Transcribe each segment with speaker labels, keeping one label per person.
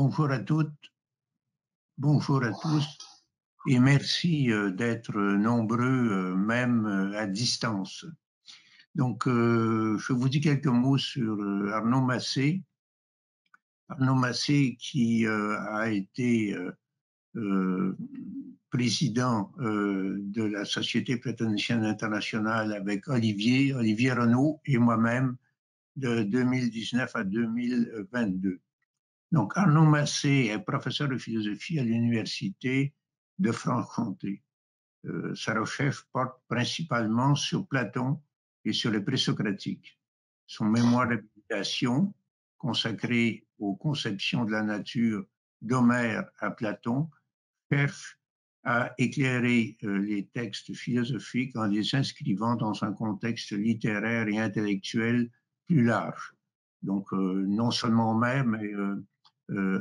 Speaker 1: Bonjour à toutes, bonjour à tous, et merci d'être nombreux, même à distance. Donc, je vous dis quelques mots sur Arnaud Massé. Arnaud Massé qui a été président de la Société platonicienne internationale avec Olivier Renaud et moi-même de 2019 à 2022. Donc, Arnaud Massé est professeur de philosophie à l'Université de Franche-Comté. Sa recherche porte principalement sur Platon et sur les présocratiques. Son mémoire d'habilitation, consacré aux conceptions de la nature d'Homère à Platon, cherche à éclairer les textes philosophiques en les inscrivant dans un contexte littéraire et intellectuel plus large. Donc, non seulement Homère, mais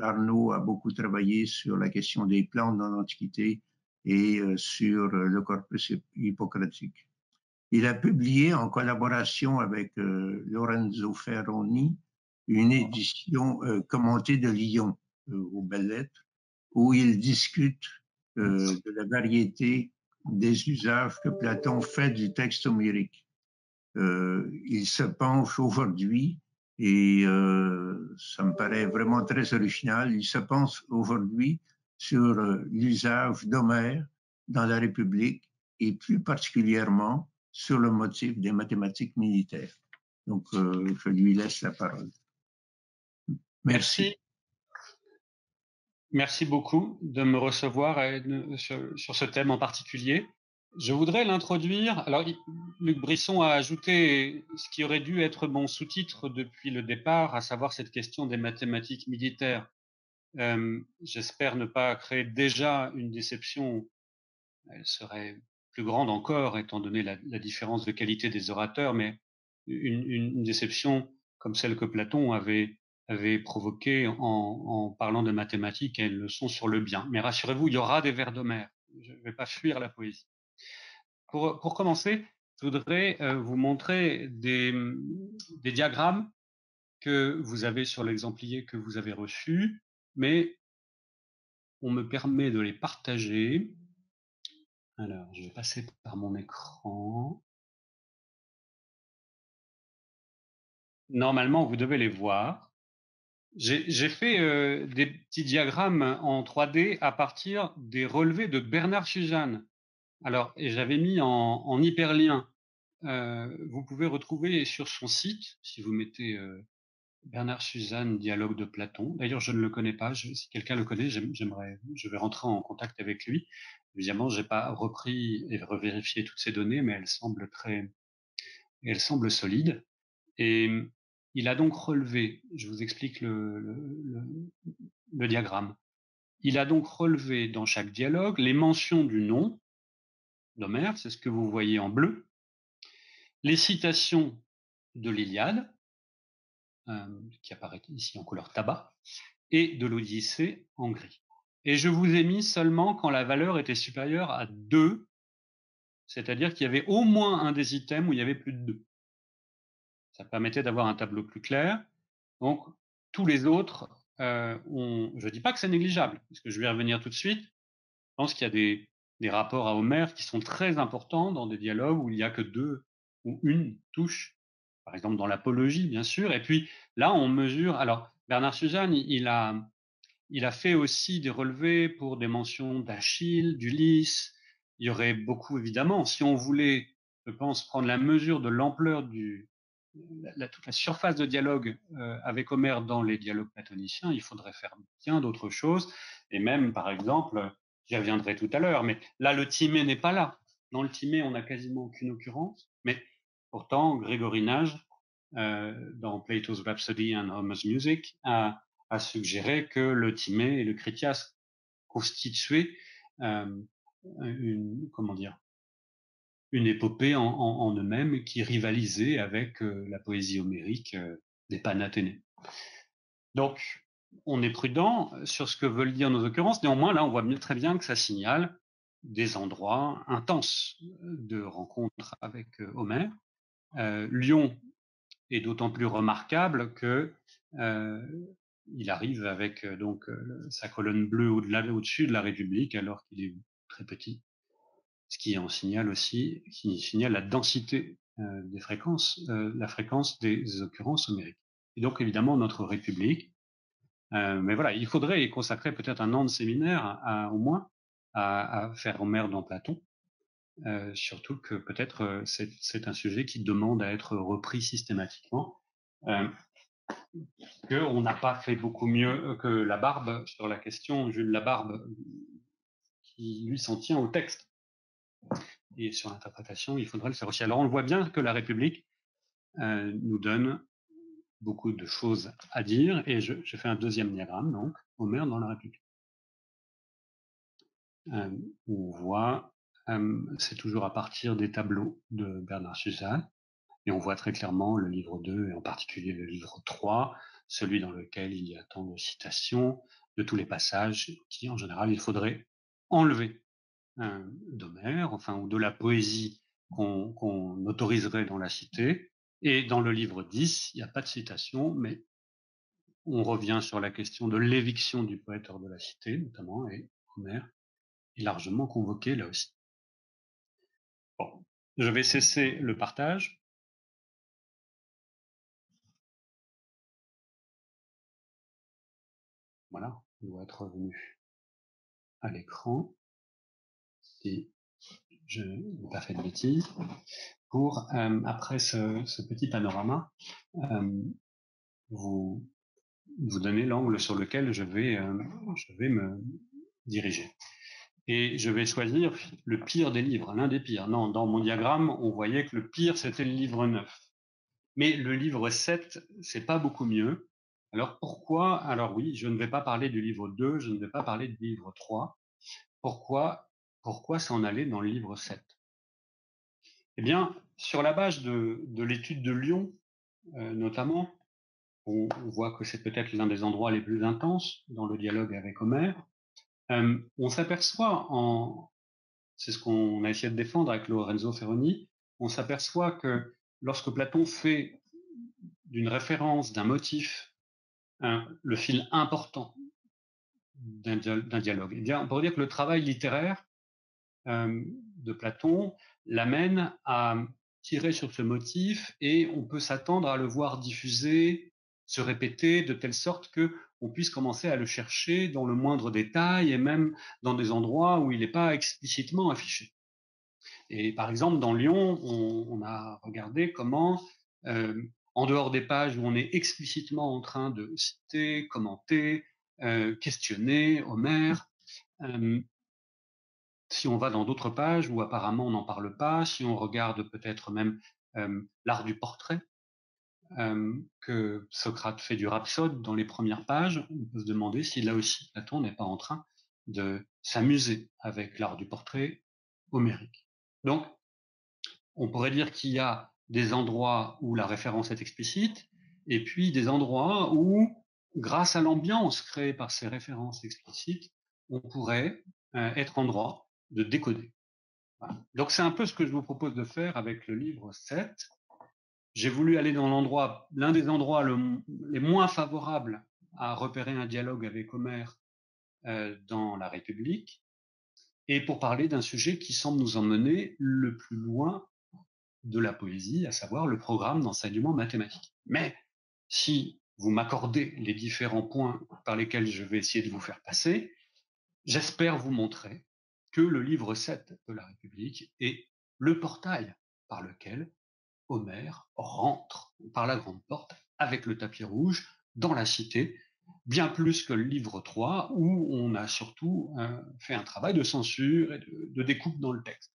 Speaker 1: Arnaud a beaucoup travaillé sur la question des plantes dans l'Antiquité et sur le corpus hippocratique. Il a publié en collaboration avec Lorenzo Ferroni une édition commentée de Lyon aux Belles Lettres, où il discute de la variété des usages que Platon fait du texte homérique. Il se penche aujourd'hui, et ça me paraît vraiment très original, il se penche aujourd'hui sur l'usage d'Homère dans la République et plus particulièrement sur le motif des mathématiques militaires. Donc, je lui laisse la parole. Merci.
Speaker 2: Merci beaucoup de me recevoir sur ce thème en particulier. Je voudrais l'introduire. Alors, Luc Brisson a ajouté ce qui aurait dû être mon sous-titre depuis le départ, à savoir cette question des mathématiques militaires. J'espère ne pas créer déjà une déception. Elle serait plus grande encore, étant donné la différence de qualité des orateurs, mais une déception comme celle que Platon avait provoqué en parlant de mathématiques et une leçon sur le bien. Mais rassurez-vous, il y aura des vers d'Homère. Je ne vais pas fuir la poésie. Pour commencer, je voudrais vous montrer des diagrammes que vous avez sur l'exemplier que vous avez reçu, mais on me permet de les partager. Alors, je vais passer par mon écran. Normalement, vous devez les voir. J'ai fait des petits diagrammes en 3D à partir des relevés de Bernard Suzanne. Alors, et j'avais mis en hyperlien. Vous pouvez retrouver sur son site, si vous mettez Bernard Suzanne, dialogue de Platon. D'ailleurs, je ne le connais pas. Si quelqu'un le connaît, je vais rentrer en contact avec lui. Évidemment, j'ai pas repris et revérifié toutes ces données, mais elles semblent solides. Et il a donc relevé, je vous explique le diagramme. Il a donc relevé dans chaque dialogue les mentions du nom d'Homère, c'est ce que vous voyez en bleu, les citations de l'Iliade, qui apparaît ici en couleur tabac, et de l'Odyssée en gris. Et je vous ai mis seulement quand la valeur était supérieure à 2, c'est-à-dire qu'il y avait au moins un des items où il y avait plus de 2. Ça permettait d'avoir un tableau plus clair. Donc, tous les autres, je ne dis pas que c'est négligeable, parce que je vais y revenir tout de suite. Je pense qu'il y a des rapports à Homère qui sont très importants dans des dialogues où il n'y a que 2 ou une touche, par exemple dans l'apologie, bien sûr. Et puis là, on mesure. Alors, Bernard Suzanne, il a fait aussi des relevés pour des mentions d'Achille, d'Ulysse. Il y aurait beaucoup, évidemment, si on voulait, je pense, prendre la mesure de l'ampleur toute la surface de dialogue avec Homère dans les dialogues platoniciens, il faudrait faire bien d'autres choses. Et même, par exemple, j'y reviendrai tout à l'heure, mais là, le timé n'est pas là. Dans le timé, on n'a quasiment aucune occurrence, mais pourtant, Grégory Nage, dans Plato's Rhapsody and Homer's Music, a suggéré que le timé et le Critias constituaient une épopée en eux-mêmes qui rivalisait avec la poésie homérique des Panathénées. Donc, on est prudent sur ce que veulent dire nos occurrences. Néanmoins, là, on voit très bien que ça signale des endroits intenses de rencontres avec Homère. Lyon est d'autant plus remarquable que il arrive avec sa colonne bleue au-dessus de la République alors qu'il est très petit, ce qui en signale aussi, qui signale la densité des fréquences, la fréquence des occurrences homériques. Et donc évidemment notre République, mais voilà, il faudrait y consacrer peut-être un an de séminaire au moins à faire Homère dans Platon, surtout que peut-être c'est un sujet qui demande à être repris systématiquement. Qu'on n'a pas fait beaucoup mieux que Labarbe sur la question, Jules Labarbe, qui lui s'en tient au texte. Et sur l'interprétation, il faudrait le faire aussi. Alors on le voit bien que la République nous donne beaucoup de choses à dire, et je fais un deuxième diagramme, donc, Homère dans la République. On voit, c'est toujours à partir des tableaux de Bernard Suzanne, et on voit très clairement le livre 2, et en particulier le livre 3, celui dans lequel il y a tant de citations de tous les passages qui, en général, il faudrait enlever d'Homère, enfin, ou de la poésie qu'on autoriserait dans la cité. Et dans le livre 10, il n'y a pas de citation, mais on revient sur la question de l'éviction du poète hors de la cité, notamment, et Homère est largement convoqué là aussi. Bon, je vais cesser le partage. Voilà, on doit être revenu à l'écran, si je n'ai pas fait de bêtises, pour, après ce petit panorama, vous donner l'angle sur lequel je vais me diriger. Et je vais choisir le pire des livres, l'un des pires. Non, dans mon diagramme, on voyait que le pire, c'était le livre 9. Mais le livre 7, c'est pas beaucoup mieux. Alors pourquoi? Alors oui, je ne vais pas parler du livre 2, je ne vais pas parler du livre 3. Pourquoi s'en aller dans le livre 7? Eh bien, sur la base de l'étude de Lyon, notamment, on voit que c'est peut-être l'un des endroits les plus intenses dans le dialogue avec Homère. On s'aperçoit, c'est ce qu'on a essayé de défendre avec Lorenzo Ferroni, on s'aperçoit que lorsque Platon fait d'une référence, d'un motif, le fil important d'un dialogue, eh bien, on pourrait dire que le travail littéraire de Platon l'amène à tirer sur ce motif et on peut s'attendre à le voir diffuser, se répéter de telle sorte que on puisse commencer à le chercher dans le moindre détail et même dans des endroits où il n'est pas explicitement affiché. Et par exemple, dans Lyon, on a regardé comment, en dehors des pages où on est explicitement en train de citer, commenter, questionner Homère, si on va dans d'autres pages où apparemment on n'en parle pas, si on regarde peut-être même l'art du portrait, que Socrate fait du rhapsode dans les premières pages, on peut se demander si là aussi Platon n'est pas en train de s'amuser avec l'art du portrait homérique. Donc, on pourrait dire qu'il y a des endroits où la référence est explicite, et puis des endroits où, grâce à l'ambiance créée par ces références explicites, on pourrait être en droit de décoder. Voilà. Donc c'est un peu ce que je vous propose de faire avec le livre 7. J'ai voulu aller dans l'un des endroits les moins favorables à repérer un dialogue avec Homère dans la République, et pour parler d'un sujet qui semble nous emmener le plus loin de la poésie, à savoir le programme d'enseignement mathématique. Mais si vous m'accordez les différents points par lesquels je vais essayer de vous faire passer, j'espère vous montrer que le livre 7 de la République est le portail par lequel Homère rentre par la grande porte avec le tapis rouge dans la cité, bien plus que le livre 3 où on a surtout fait un travail de censure et de découpe dans le texte,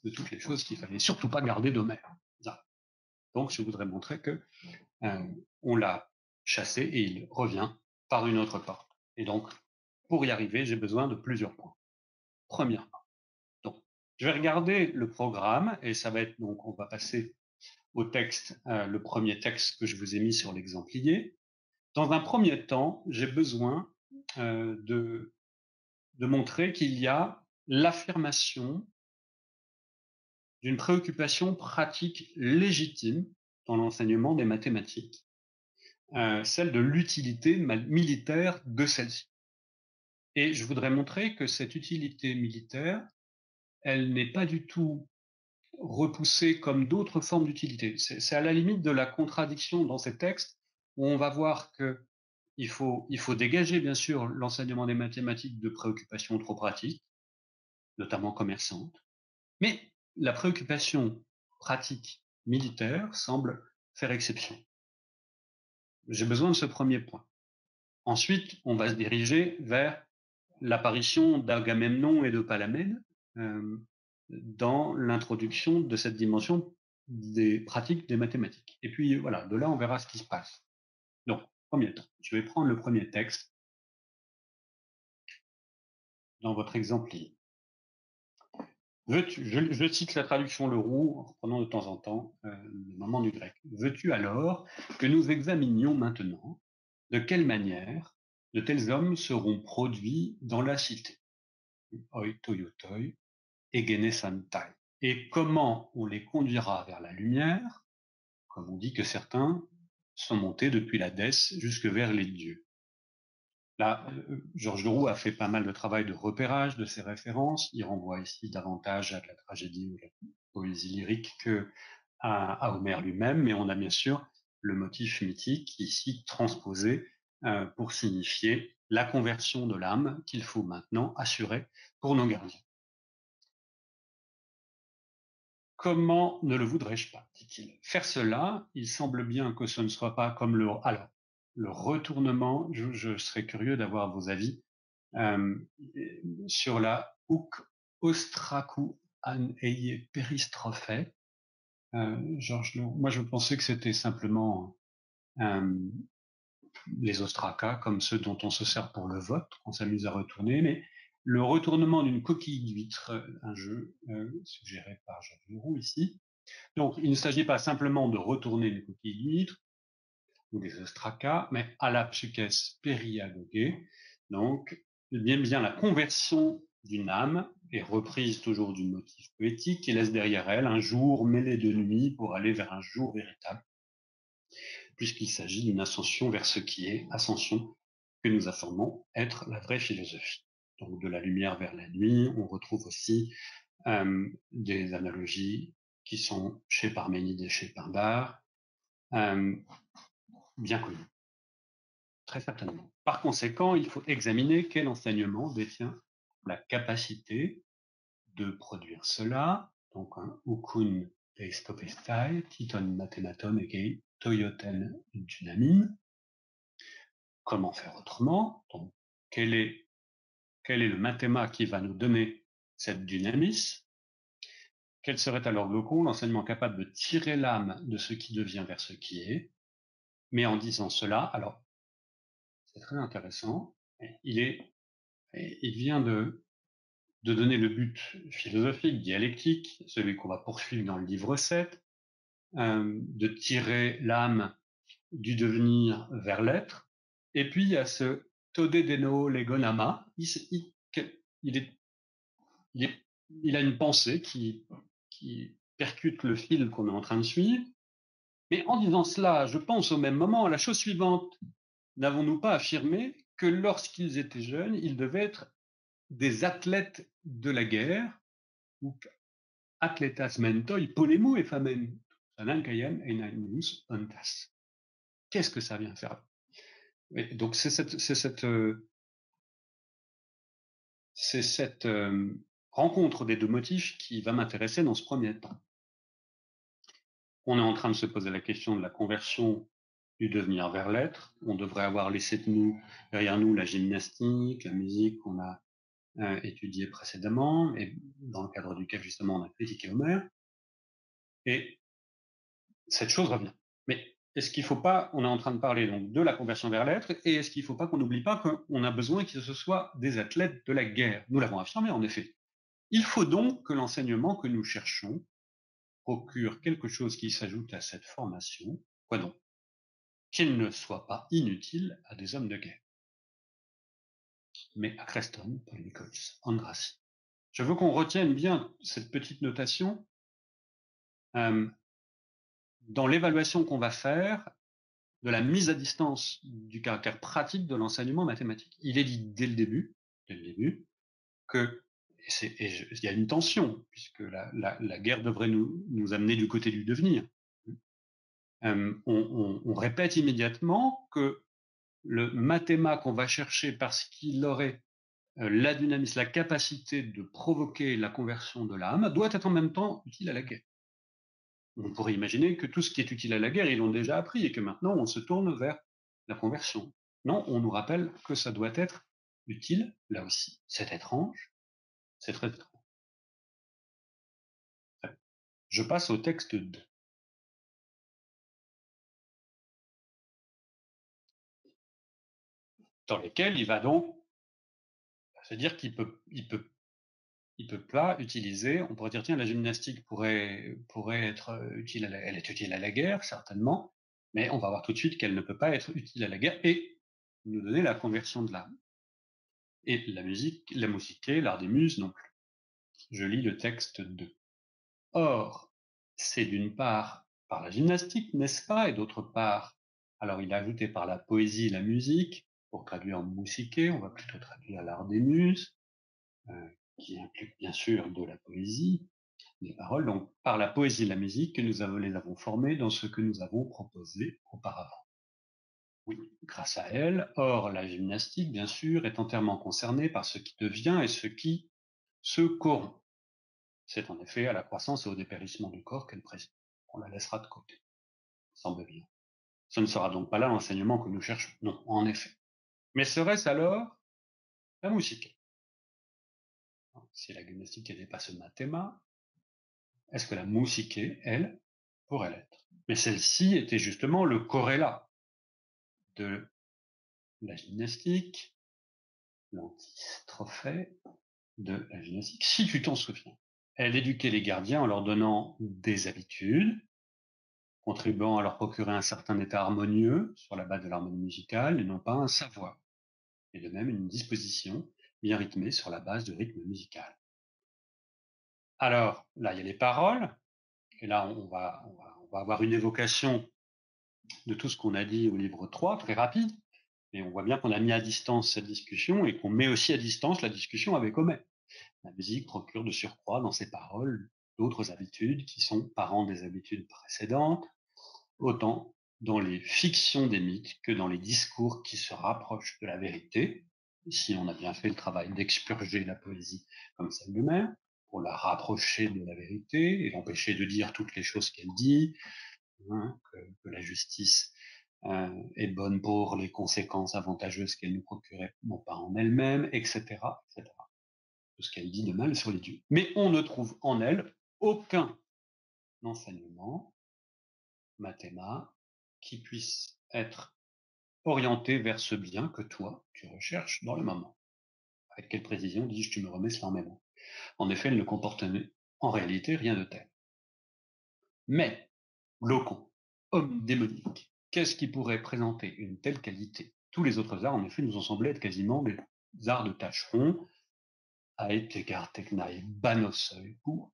Speaker 2: de toutes les choses qu'il fallait surtout pas garder d'Homère. Donc je voudrais montrer que on l'a chassé et il revient par une autre porte. Et donc, pour y arriver, j'ai besoin de plusieurs points. Premièrement, donc, je vais regarder le programme et ça va être donc, on va passer au texte, le premier texte que je vous ai mis sur l'exemplier. Dans un premier temps, j'ai besoin de montrer qu'il y a l'affirmation d'une préoccupation pratique légitime dans l'enseignement des mathématiques, celle de l'utilité militaire de celle-ci. Et je voudrais montrer que cette utilité militaire, elle n'est pas du tout repoussée comme d'autres formes d'utilité. C'est à la limite de la contradiction dans ces textes où on va voir que il faut dégager bien sûr l'enseignement des mathématiques de préoccupations trop pratiques, notamment commerçantes, mais la préoccupation pratique militaire semble faire exception. J'ai besoin de ce premier point. Ensuite, on va se diriger vers l'apparition d'Agamemnon et de Palamède dans l'introduction de cette dimension des pratiques des mathématiques. Et puis voilà, de là on verra ce qui se passe. Donc, premier temps, je vais prendre le premier texte dans votre exemplaire. Je cite la traduction Leroux, en reprenant de temps en temps le moment du grec. Veux-tu alors que nous examinions maintenant de quelle manière de tels hommes seront produits dans la cité? Oi toiotoi, egene santai. Et comment on les conduira vers la lumière, comme on dit que certains sont montés depuis l'Hadès jusque vers les dieux. Là, Georges Leroux a fait pas mal de travail de repérage de ces références. Il renvoie ici davantage à la tragédie ou la poésie lyrique qu'à Homère lui-même, mais on a bien sûr le motif mythique ici transposé pour signifier la conversion de l'âme qu'il faut maintenant assurer pour nos gardiens. Comment ne le voudrais-je pas, dit-il. Faire cela, il semble bien que ce ne soit pas comme le retournement. Je serais curieux d'avoir vos avis sur la houk ostrakou an eye péristrophée. Georges Leroux. Moi, je pensais que c'était simplement les ostracas, comme ceux dont on se sert pour le vote, qu'on s'amuse à retourner, mais le retournement d'une coquille d'huître, un jeu suggéré par Georges Leroux ici. Donc, il ne s'agit pas simplement de retourner une coquille d'huître ou des ostracas, mais à la psychès périagogé. Donc, bien la conversion d'une âme est reprise toujours du motif poétique qui laisse derrière elle un jour mêlé de nuit pour aller vers un jour véritable, puisqu'il s'agit d'une ascension vers ce qui est, ascension que nous affirmons être la vraie philosophie. Donc, de la lumière vers la nuit, on retrouve aussi des analogies qui sont chez Parménide et chez Pindare, bien connues, très certainement. Par conséquent, il faut examiner quel enseignement détient la capacité de produire cela, donc un ukun teistopestai, titon mathematon egei toyoten dynamin. Comment faire autrement? Donc, quel est le mathéma qui va nous donner cette dynamis? Quel serait alors l'ukun, l'enseignement capable de tirer l'âme de ce qui devient vers ce qui est? Mais en disant cela, alors, c'est très intéressant, il vient de donner le but philosophique, dialectique, celui qu'on va poursuivre dans le livre 7, de tirer l'âme du devenir vers l'être. Et puis, il y a ce todedeno legonama. Il a une pensée qui percute le fil qu'on est en train de suivre. Mais en disant cela, je pense au même moment à la chose suivante. N'avons-nous pas affirmé que lorsqu'ils étaient jeunes, ils devaient être des athlètes de la guerre, ou atletas mentoi polemu et famen, qu'est-ce que ça vient faire? Et donc c'est cette rencontre des deux motifs qui va m'intéresser dans ce premier temps. On est en train de se poser la question de la conversion du devenir vers l'être. On devrait avoir laissé derrière nous la gymnastique, la musique qu'on a étudié précédemment, et dans le cadre duquel justement on a critiqué Homère. Et cette chose revient. Mais est-ce qu'il ne faut pas, on est en train de parler donc de la conversion vers l'être, et est-ce qu'il ne faut pas qu'on n'oublie pas qu'on a besoin que ce soit des athlètes de la guerre? Nous l'avons affirmé en effet. Il faut donc que l'enseignement que nous cherchons procure quelque chose qui s'ajoute à cette formation. Quoi donc? Qu'il ne soit pas inutile à des hommes de guerre. Mais à Creston, Polnikos, Andrassi. Je veux qu'on retienne bien cette petite notation. Dans l'évaluation qu'on va faire, de la mise à distance du caractère pratique de l'enseignement mathématique. Il est dit dès le début, que il y a une tension, puisque la guerre devrait nous amener du côté du devenir. On répète immédiatement que le mathéma qu'on va chercher parce qu'il aurait la dynamisme, la capacité de provoquer la conversion de l'âme, doit être en même temps utile à la guerre. On pourrait imaginer que tout ce qui est utile à la guerre, ils l'ont déjà appris et que maintenant on se tourne vers la conversion. Non, on nous rappelle que ça doit être utile, là aussi. C'est étrange, c'est très étrange. Je passe au texte 2. Dans lequel il va donc se dire qu'il peut pas utiliser, on pourrait dire, tiens, la gymnastique pourrait être utile elle est utile à la guerre, certainement, mais on va voir tout de suite qu'elle ne peut pas être utile à la guerre et nous donner la conversion de l'âme. Et la musique, la musiquée, l'art des muses non plus. Je lis le texte 2. Or, c'est d'une part par la gymnastique, n'est-ce pas, et d'autre part, alors il a ajouté par la poésie et la musique, pour traduire musiqué, on va plutôt traduire l'art des muses, qui implique bien sûr de la poésie, des paroles, donc par la poésie et la musique que les avons formées dans ce que nous avons proposé auparavant. Oui, grâce à elle. Or, la gymnastique, bien sûr, est entièrement concernée par ce qui devient et ce qui se corrompt. C'est en effet à la croissance et au dépérissement du corps qu'elle préside. On la laissera de côté, semble bien. Ce ne sera donc pas là l'enseignement que nous cherchons. Non, en effet. Mais serait-ce alors la musique? Si la gymnastique n'était pas ce mathéma, est-ce que la musique, elle, pourrait l'être? Mais celle-ci était justement le corrélat de la gymnastique, l'antistrophée de la gymnastique, si tu t'en souviens. Elle éduquait les gardiens en leur donnant des habitudes, contribuant à leur procurer un certain état harmonieux sur la base de l'harmonie musicale et non pas un savoir, et de même une disposition bien rythmée sur la base du rythme musical. Alors, là, il y a les paroles, et là, on va avoir une évocation de tout ce qu'on a dit au livre 3, très rapide, et on voit bien qu'on a mis à distance cette discussion et qu'on met aussi à distance la discussion avec Homère. La musique procure de surcroît dans ses paroles d'autres habitudes qui sont parents des habitudes précédentes, autant dans les fictions des mythes que dans les discours qui se rapprochent de la vérité. Ici, on a bien fait le travail d'expurger la poésie comme celle d'Homère, pour la rapprocher de la vérité et l'empêcher de dire toutes les choses qu'elle dit, que la justice est bonne pour les conséquences avantageuses qu'elle nous procurait, non pas en elle-même, etc., etc. Tout ce qu'elle dit de mal sur les dieux. Mais on ne trouve en elle aucun enseignement mathéma qui puisse être orienté vers ce bien que toi, tu recherches dans le moment. Avec quelle précision dis-je, tu me remets cela en mémoire. En effet, elle ne comporte en réalité rien de tel. Mais, Glaucon, homme démoniaque, qu'est-ce qui pourrait présenter une telle qualité? Tous les autres arts, en effet, nous ont semblé être quasiment des arts de tâcherons, aetegar technai banosoi ou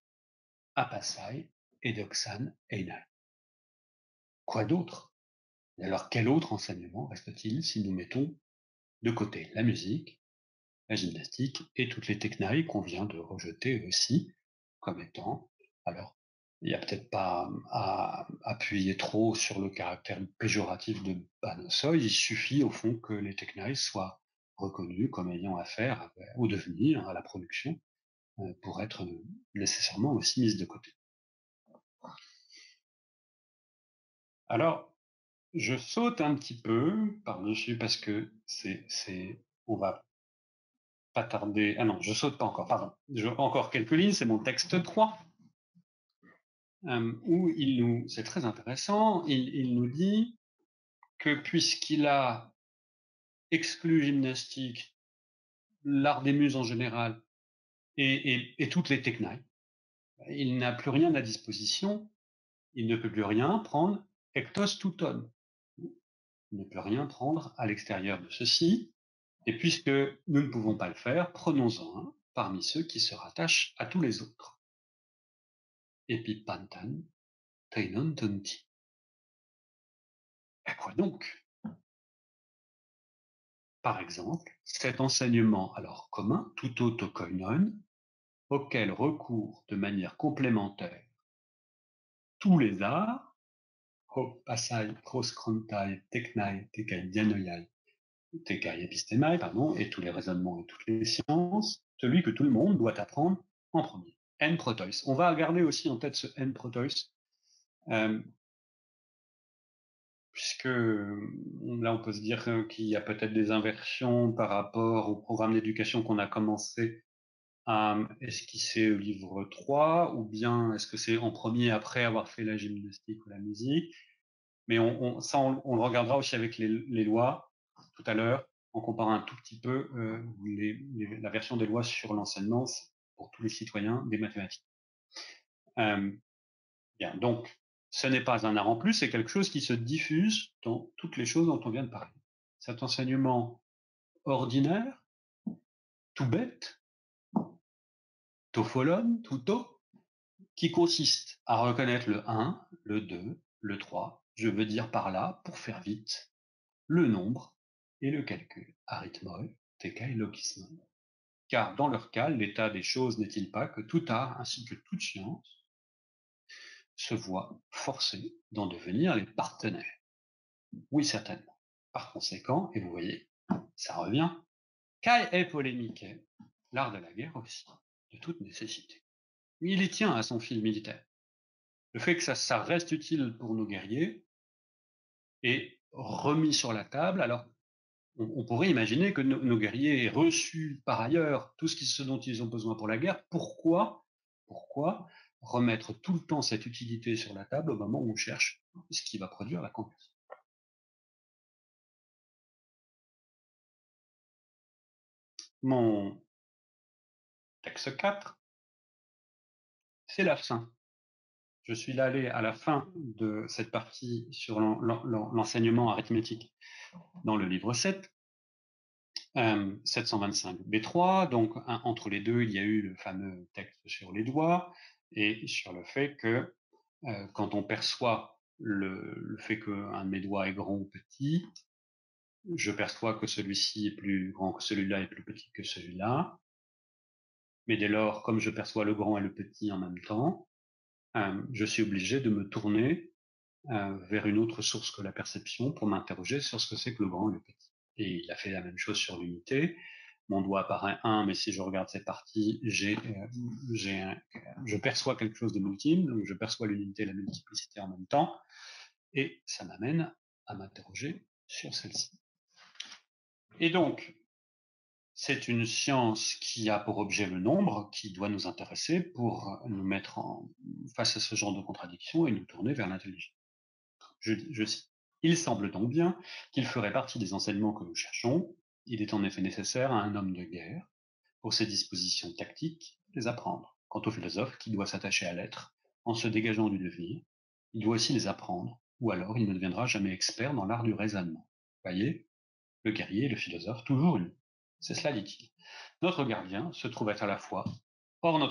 Speaker 2: apasai edoxan einai. Quoi d'autre? Et alors, quel autre enseignement reste-t-il si nous mettons de côté la musique, la gymnastique et toutes les technailles qu'on vient de rejeter aussi comme étant, alors, il n'y a peut-être pas à appuyer trop sur le caractère péjoratif de Banosoi, il suffit au fond que les technailles soient reconnues comme ayant affaire au devenir, à la production, pour être nécessairement aussi mises de côté. Alors, je saute un petit peu par-dessus parce que on va pas tarder. Ah non, je saute pas encore, pardon. Encore quelques lignes, c'est mon texte 3, où c'est très intéressant, il nous dit que puisqu'il a exclu gymnastique, l'art des muses en général, et toutes les technailles, il n'a plus rien à disposition, il ne peut plus rien prendre ectos touton. Il ne peut rien prendre à l'extérieur de ceci, et puisque nous ne pouvons pas le faire, prenons-en un parmi ceux qui se rattachent à tous les autres. Epipantan teinon tonti. quoi donc? Par exemple, cet enseignement alors commun, tout autokoinon, auquel recourent de manière complémentaire tous les arts, ho passai, pros krantai, teknai, tekai dianoiai, tekai epistemai, pardon, et tous les raisonnements et toutes les sciences, celui que tout le monde doit apprendre en premier. En protois. On va garder aussi en tête ce en protois, puisque là on peut se dire qu'il y a peut-être des inversions par rapport au programme d'éducation qu'on a commencé à esquisser au livre 3, ou bien est-ce que c'est en premier après avoir fait la gymnastique ou la musique? Mais on le regardera aussi avec les lois tout à l'heure, en comparant un tout petit peu la version des lois sur l'enseignement pour tous les citoyens des mathématiques. Bien, donc ce n'est pas un art en plus, c'est quelque chose qui se diffuse dans toutes les choses dont on vient de parler. Cet enseignement ordinaire, tout bête, topholon, tout, qui consiste à reconnaître le 1, le 2, le 3, je veux dire par là, pour faire vite, le nombre et le calcul, arithmoi, tekai, logismoi. Car dans leur cas, l'état des choses n'est-il pas que tout art ainsi que toute science se voient forcés d'en devenir les partenaires? Oui, certainement. Par conséquent, et vous voyez, ça revient, kai est polémique, l'art de la guerre aussi, de toute nécessité. Il y tient à son fil militaire. Le fait que ça reste utile pour nos guerriers est remis sur la table. Alors, on pourrait imaginer que nos guerriers aient reçu par ailleurs tout ce dont ils ont besoin pour la guerre. Pourquoi remettre tout le temps cette utilité sur la table au moment où on cherche ce qui va produire la conversion? Mon texte 4, c'est la fin. Je suis allé à la fin de cette partie sur l'enseignement arithmétique dans le livre 7, 725 B3. Donc, entre les deux, il y a eu le fameux texte sur les doigts et sur le fait que quand on perçoit le fait qu'un de mes doigts est grand ou petit, je perçois que celui-ci est plus grand que celui-là et plus petit que celui-là. Mais dès lors, comme je perçois le grand et le petit en même temps, je suis obligé de me tourner vers une autre source que la perception pour m'interroger sur ce que c'est que le grand et le petit. Et il a fait la même chose sur l'unité. Mon doigt apparaît 1, mais si je regarde cette partie, je perçois quelque chose de multiple, donc je perçois l'unité et la multiplicité en même temps, et ça m'amène à m'interroger sur celle-ci. Et donc, c'est une science qui a pour objet le nombre, qui doit nous intéresser pour nous mettre face à ce genre de contradiction et nous tourner vers l'intelligence. Je cite. Il semble donc bien qu'il ferait partie des enseignements que nous cherchons. Il est en effet nécessaire à un homme de guerre, pour ses dispositions tactiques, les apprendre. Quant au philosophe qui doit s'attacher à l'être, en se dégageant du devenir, il doit aussi les apprendre, ou alors il ne deviendra jamais expert dans l'art du raisonnement. Voyez, le guerrier et le philosophe, toujours unis. C'est cela, dit-il. Notre gardien se trouve être à la fois homme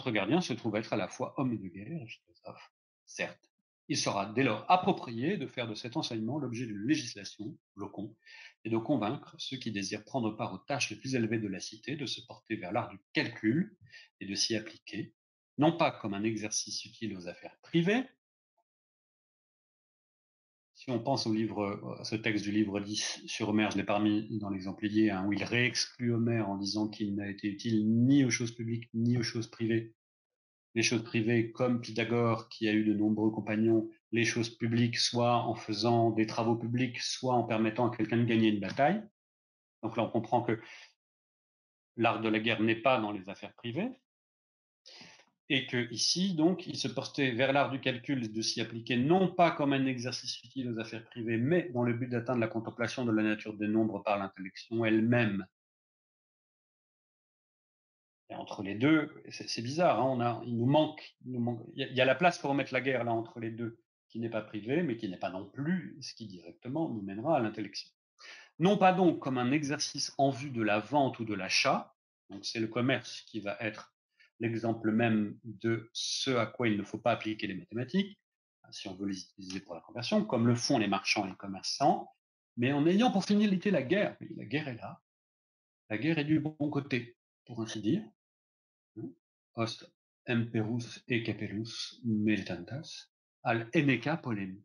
Speaker 2: de guerre et philosophe, certes. Il sera dès lors approprié de faire de cet enseignement l'objet d'une législation, locon, et de convaincre ceux qui désirent prendre part aux tâches les plus élevées de la cité de se porter vers l'art du calcul et de s'y appliquer, non pas comme un exercice utile aux affaires privées. Si on pense à ce texte du livre 10 sur Homère, je l'ai pas mis dans l'exemplier, où il réexclut Homère en disant qu'il n'a été utile ni aux choses publiques ni aux choses privées. Les choses privées, comme Pythagore, qui a eu de nombreux compagnons, les choses publiques, soit en faisant des travaux publics, soit en permettant à quelqu'un de gagner une bataille. Donc là, on comprend que l'art de la guerre n'est pas dans les affaires privées, et que ici, donc, il se portait vers l'art du calcul et de s'y appliquer non pas comme un exercice utile aux affaires privées, mais dans le but d'atteindre la contemplation de la nature des nombres par l'intellection elle-même. Et entre les deux, c'est bizarre, hein, il y a la place pour remettre la guerre là entre les deux, qui n'est pas privée, mais qui n'est pas non plus ce qui directement nous mènera à l'intellection. Non pas donc comme un exercice en vue de la vente ou de l'achat, donc c'est le commerce qui va être l'exemple même de ce à quoi il ne faut pas appliquer les mathématiques, si on veut les utiliser pour la conversion, comme le font les marchands et les commerçants, mais en ayant pour finalité la guerre. Mais la guerre est là, la guerre est du bon côté, pour ainsi dire. Ost emperus et capellus militantas, al enneca polem.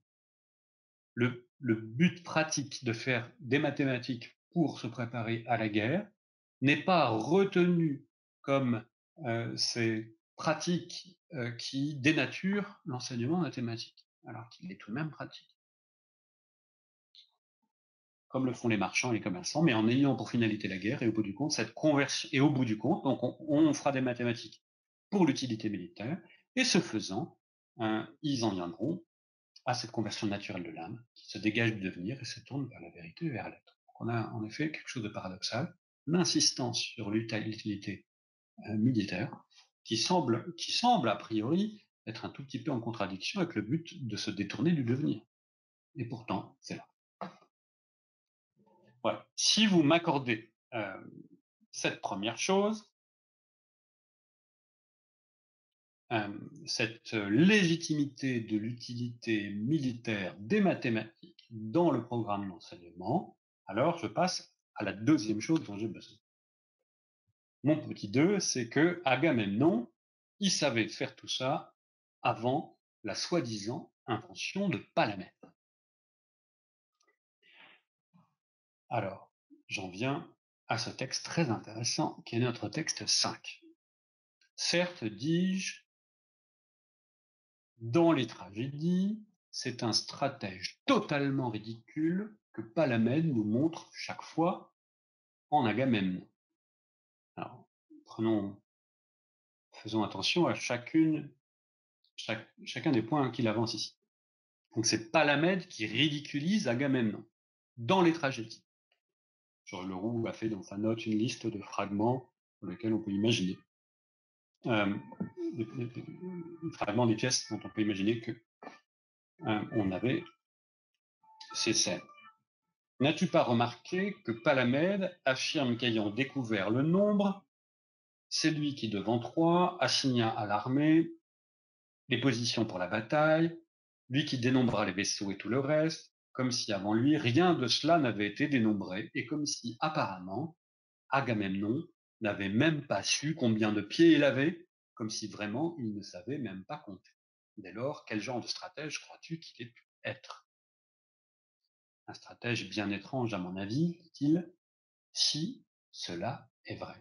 Speaker 2: Le but pratique de faire des mathématiques pour se préparer à la guerre n'est pas retenu comme ces pratiques qui dénaturent l'enseignement mathématique, alors qu'il est tout de même pratique. Comme le font les marchands et les commerçants, mais en ayant pour finalité la guerre, et au bout du compte, cette conversion, et au bout du compte, donc on fera des mathématiques pour l'utilité militaire, et ce faisant, ils en viendront à cette conversion naturelle de l'âme, qui se dégage du devenir et se tourne vers la vérité et vers l'être. On a en effet quelque chose de paradoxal, l'insistance sur l'utilité militaire, qui semble a priori être un tout petit peu en contradiction avec le but de se détourner du devenir. Et pourtant, c'est là. Voilà. Si vous m'accordez cette première chose, cette légitimité de l'utilité militaire des mathématiques dans le programme d'enseignement, alors je passe à la deuxième chose dont j'ai besoin. Mon petit 2, c'est que Agamemnon, il savait faire tout ça avant la soi-disant invention de Palamède. Alors, j'en viens à ce texte très intéressant qui est notre texte 5. Certes, dis-je, dans les tragédies, c'est un stratège totalement ridicule que Palamède nous montre chaque fois en Agamemnon. Alors, faisons attention à chacun des points qu'il avance ici. Donc c'est Palamède qui ridiculise Agamemnon dans les tragédies. Georges Leroux a fait dans sa note une liste de fragments pour lesquels on peut imaginer des fragments des pièces dont on peut imaginer que on avait ces scènes. N'as-tu pas remarqué que Palamède affirme qu'ayant découvert le nombre, c'est lui qui, devant Troie, assigna à l'armée les positions pour la bataille, lui qui dénombra les vaisseaux et tout le reste, comme si avant lui rien de cela n'avait été dénombré, et comme si apparemment Agamemnon n'avait même pas su combien de pieds il avait, comme si vraiment il ne savait même pas compter. Dès lors, quel genre de stratège crois-tu qu'il ait pu être? Un stratège bien étrange à mon avis, dit-il, si cela est vrai.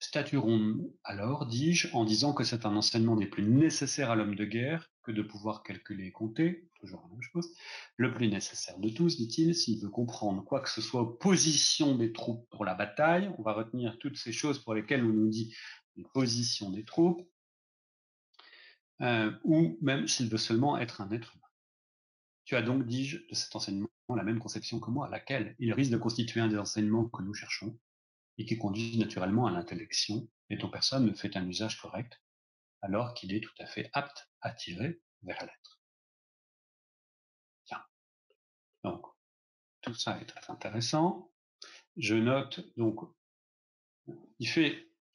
Speaker 2: Statuerons-nous alors, dis-je, en disant que c'est un enseignement des plus nécessaires à l'homme de guerre que de pouvoir calculer et compter, toujours la même chose, le plus nécessaire de tous, dit-il, s'il veut comprendre quoi que ce soit aux positions des troupes pour la bataille, on va retenir toutes ces choses pour lesquelles on nous dit les positions des troupes, ou même s'il veut seulement être un être humain. Tu as donc, dis-je, de cet enseignement la même conception que moi, à laquelle il risque de constituer un des enseignements que nous cherchons, et qui conduit naturellement à l'intellection, et dont personne ne fait un usage correct, alors qu'il est tout à fait apte à tirer vers l'être. Bien. Donc, tout ça est très intéressant. Je note, donc,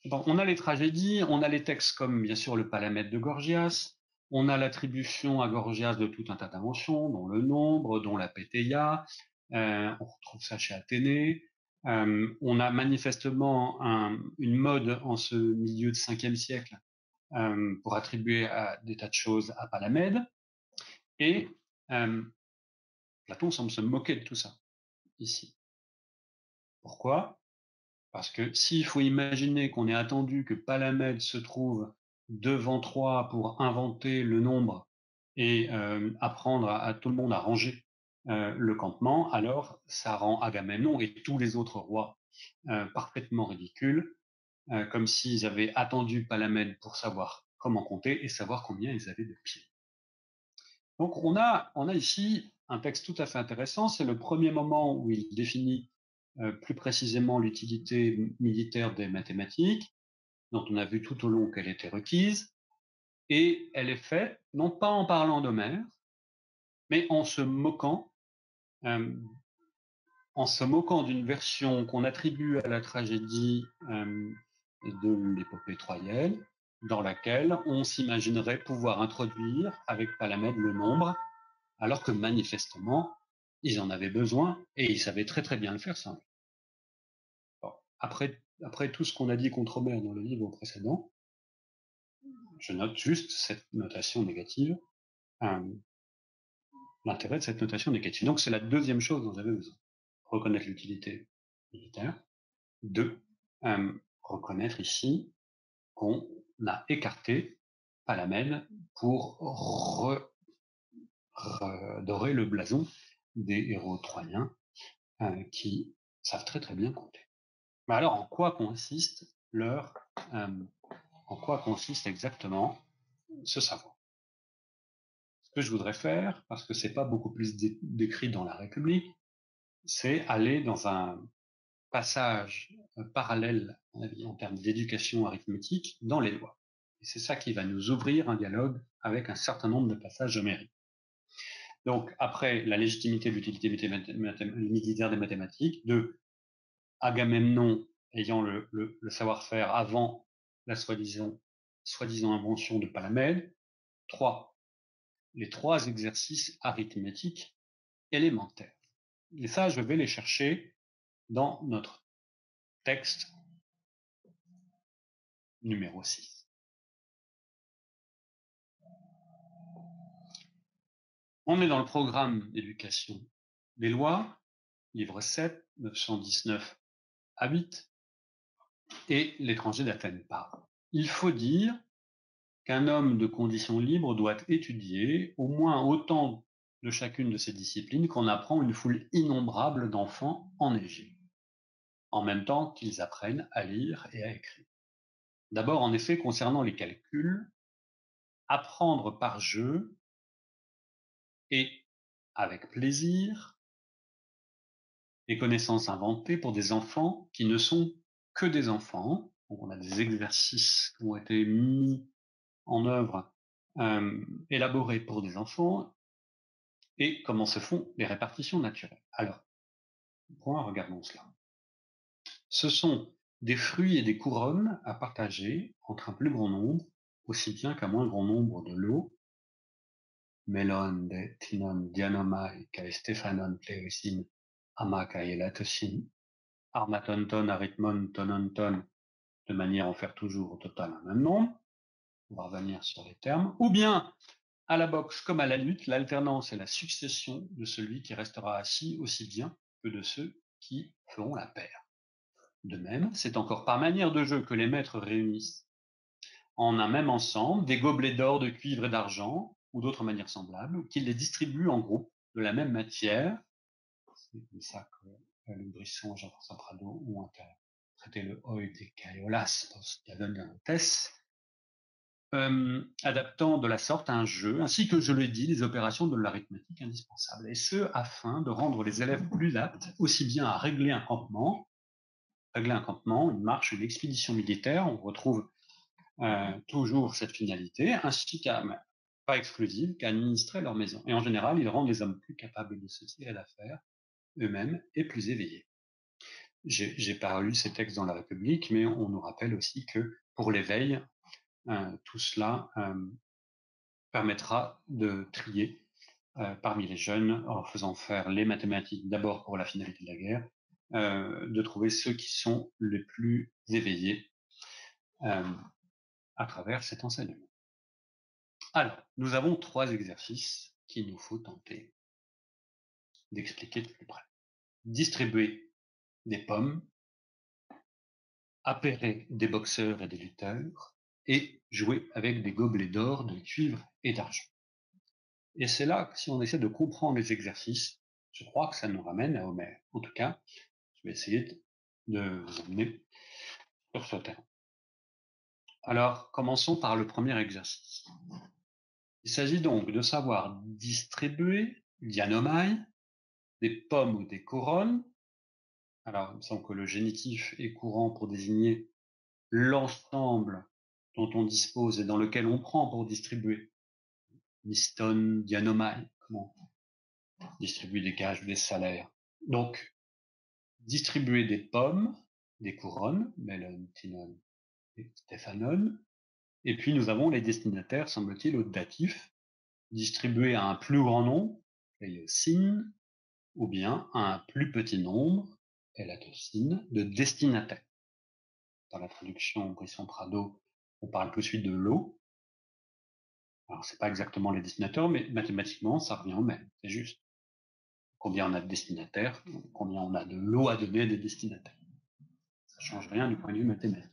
Speaker 2: on a les tragédies, on a les textes comme, bien sûr, le Palamède de Gorgias, on a l'attribution à Gorgias de tout un tas d'inventions, dont le nombre, dont la pétéia, on retrouve ça chez Athénée. On a manifestement une mode en ce milieu de 5e siècle pour attribuer des tas de choses à Palamède. Et Platon semble se moquer de tout ça, ici. Pourquoi? Parce que s'il faut imaginer qu'on ait attendu que Palamède se trouve devant Troie pour inventer le nombre et apprendre à tout le monde à ranger le campement, alors ça rend Agamemnon et tous les autres rois parfaitement ridicules, comme s'ils avaient attendu Palamède pour savoir comment compter et savoir combien ils avaient de pieds. Donc on a ici un texte tout à fait intéressant, c'est le premier moment où il définit plus précisément l'utilité militaire des mathématiques, dont on a vu tout au long qu'elle était requise, et elle est faite non pas en parlant d'Homère, mais en se moquant d'une version qu'on attribue à la tragédie de l'épopée troyenne, dans laquelle on s'imaginerait pouvoir introduire avec Palamède le nombre, alors que manifestement, Ils en avaient besoin et ils savaient très très bien le faire sans lui. Bon, après tout ce qu'on a dit contre Homère dans le livre précédent, je note juste cette notation négative, l'intérêt de cette notation négative. Donc c'est la deuxième chose dont j'avais besoin. Reconnaître l'utilité militaire. 2. Reconnaître ici qu'on a écarté Palamède pour redorer le blason des héros troyens qui savent très très bien compter. Mais alors, en quoi consiste exactement ce savoir? Ce que je voudrais faire, parce que c'est pas beaucoup plus décrit dans la République, c'est aller dans un passage parallèle, en termes d'éducation arithmétique, dans les lois. Et c'est ça qui va nous ouvrir un dialogue avec un certain nombre de passages homériques. Donc, après la légitimité de l'utilité militaire des mathématiques, de Agamemnon ayant le savoir-faire avant la soi-disant invention de Palamède. 3. Les 3 exercices arithmétiques élémentaires. Et ça, je vais les chercher dans notre texte numéro 6. On est dans le programme d'éducation des lois, livre 7, 919 à 8, et l'étranger d'Athènes parle. Il faut dire qu'un homme de condition libre doit étudier au moins autant de chacune de ces disciplines qu'on apprend une foule innombrable d'enfants en Égypte, en même temps qu'ils apprennent à lire et à écrire. D'abord, en effet, concernant les calculs, apprendre par jeu et avec plaisir les connaissances inventées pour des enfants qui ne sont que des enfants. Donc on a des exercices qui ont été mis en œuvre, élaborés pour des enfants, et comment se font les répartitions naturelles. Alors, regardons cela. Ce sont des fruits et des couronnes à partager entre un plus grand nombre, aussi bien qu'un moins grand nombre de lots. Melon de tinon dianomai kai stéphanon pleusin amakai elatosin armatonton arithmon tononton, de manière à en faire toujours au total un même nombre. On va revenir sur les termes. Ou bien, à la boxe comme à la lutte, l'alternance est la succession de celui qui restera assis aussi bien que de ceux qui feront la paire. De même, c'est encore par manière de jeu que les maîtres réunissent en un même ensemble des gobelets d'or, de cuivre et d'argent, ou d'autres manières semblables, ou qu'ils les distribuent en groupe de la même matière. C'est comme ça que le Brisson et Jean-François Prado ont traité le oi des caiolas post-diagonales, adaptant de la sorte un jeu, ainsi que je l'ai dit, les opérations de l'arithmétique indispensables, et ce, afin de rendre les élèves plus aptes, aussi bien à régler un campement, une marche, une expédition militaire, on retrouve toujours cette finalité, ainsi qu'à, pas exclusive, qu'à administrer leur maison. Et en général, ils rendent les hommes plus capables de se tirer d'affaire eux-mêmes et plus éveillés. J'ai pas lu ces textes dans la République, mais on nous rappelle aussi que pour l'éveil, tout cela permettra de trier parmi les jeunes, en faisant faire les mathématiques d'abord pour la finalité de la guerre, de trouver ceux qui sont les plus éveillés à travers cet enseignement. Alors, nous avons 3 exercices qu'il nous faut tenter d'expliquer de plus près. Distribuer des pommes, appairer des boxeurs et des lutteurs, et jouer avec des gobelets d'or, de cuivre et d'argent. Et c'est là que si on essaie de comprendre les exercices, je crois que ça nous ramène à Homère. En tout cas, je vais essayer de vous emmener sur ce terrain. Alors, commençons par le premier exercice. Il s'agit donc de savoir distribuer, dianomai, des pommes ou des couronnes. Alors, il me semble que le génitif est courant pour désigner l'ensemble dont on dispose et dans lequel on prend pour distribuer. Miston, dianomai, comment distribuer des gages ou des salaires. Donc, distribuer des pommes, des couronnes, melon, tinon et stéphanon. Et puis, nous avons les destinataires, semble-t-il, au datif, distribuer à un plus grand nombre, sin, ou bien à un plus petit nombre, L-atocine, de destinataires. Dans la traduction Brisson-Prado, on parle tout de suite de lot. Alors, c'est pas exactement les destinataires, mais mathématiquement, ça revient au même, c'est juste. Combien on a de destinataires, combien on a de lots à donner des destinataires. Ça change rien du point de vue mathématique.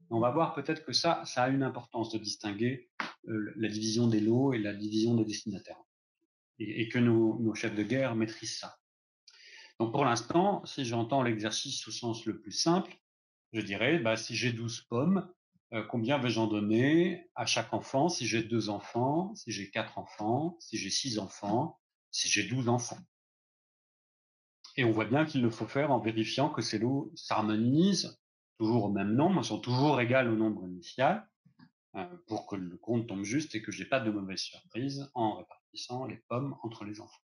Speaker 2: On va voir peut-être que ça a une importance de distinguer la division des lots et la division des destinataires. Et que nos chefs de guerre maîtrisent ça. Donc pour l'instant, si j'entends l'exercice au sens le plus simple, je dirais, si j'ai 12 pommes, combien vais-je en donner à chaque enfant si j'ai 2 enfants, si j'ai 4 enfants, si j'ai 6 enfants, si j'ai 12 enfants. Et on voit bien qu'il le faut faire en vérifiant que ces lots s'harmonisent toujours au même nombre, sont toujours égales au nombre initial, pour que le compte tombe juste et que je n'ai pas de mauvaise surprise en répartissant les pommes entre les enfants.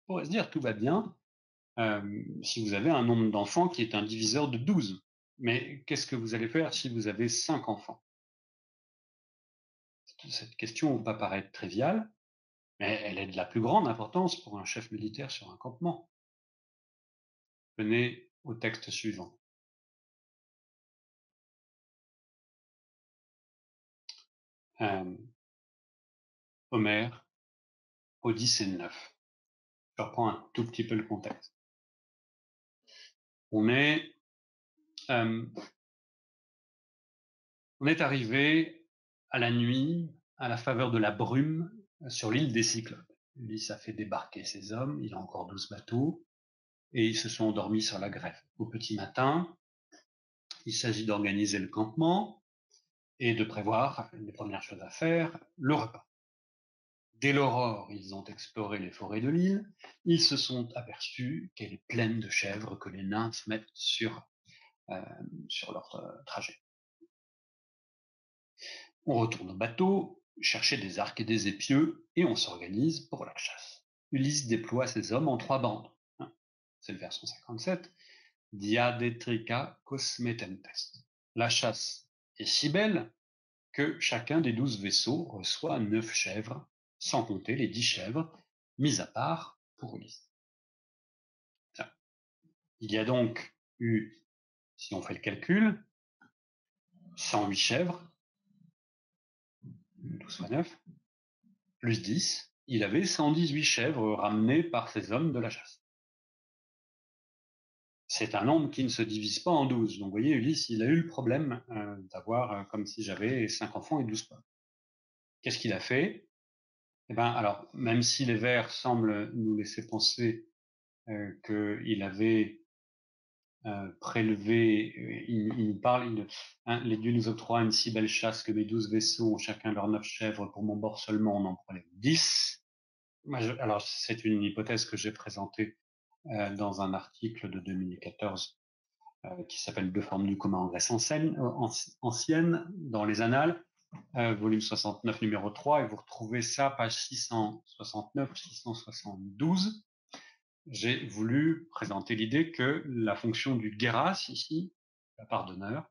Speaker 2: On pourrait se dire, tout va bien, si vous avez un nombre d'enfants qui est un diviseur de 12. Mais qu'est-ce que vous allez faire si vous avez 5 enfants? Cette question ne va pas paraître triviale, mais elle est de la plus grande importance pour un chef militaire sur un campement. Venez au texte suivant. Homère, Odyssée 9. Je reprends un tout petit peu le contexte. On est arrivé à la nuit, à la faveur de la brume, sur l'île des Cyclopes. Ulysse a fait débarquer ses hommes, il a encore 12 bateaux, et ils se sont endormis sur la grève. Au petit matin, il s'agit d'organiser le campement et de prévoir les premières choses à faire, le repas. Dès l'aurore, ils ont exploré les forêts de l'île, ils se sont aperçus qu'elle est pleine de chèvres que les nymphes mettent sur leur trajet. On retourne au bateau, chercher des arcs et des épieux, et on s'organise pour la chasse. Ulysse déploie ses hommes en 3 bandes. C'est le verset 57. Diadetrica cosmetentes. La chasse est si belle que chacun des 12 vaisseaux reçoit 9 chèvres, sans compter les 10 chèvres mises à part pour Ulysse. Il y a donc eu, si on fait le calcul, 108 chèvres, 12 fois 9, plus 10, il avait 118 chèvres ramenées par ses hommes de la chasse. C'est un nombre qui ne se divise pas en 12. Donc vous voyez, Ulysse, il a eu le problème d'avoir comme si j'avais 5 enfants et 12 pommes. Qu'est-ce qu'il a fait? Alors, même si les vers semblent nous laisser penser qu'il avait prélevé, il parle, les dieux nous octroient une si belle chasse que mes 12 vaisseaux ont chacun leurs 9 chèvres, pour mon bord seulement on en prenait 10. Alors, c'est une hypothèse que j'ai présentée dans un article de 2014 qui s'appelle Deux formes du commun en Grèce ancienne, dans les Annales, volume 69, numéro 3, et vous retrouvez ça, page 669, 672. J'ai voulu présenter l'idée que la fonction du geras, ici, la part d'honneur,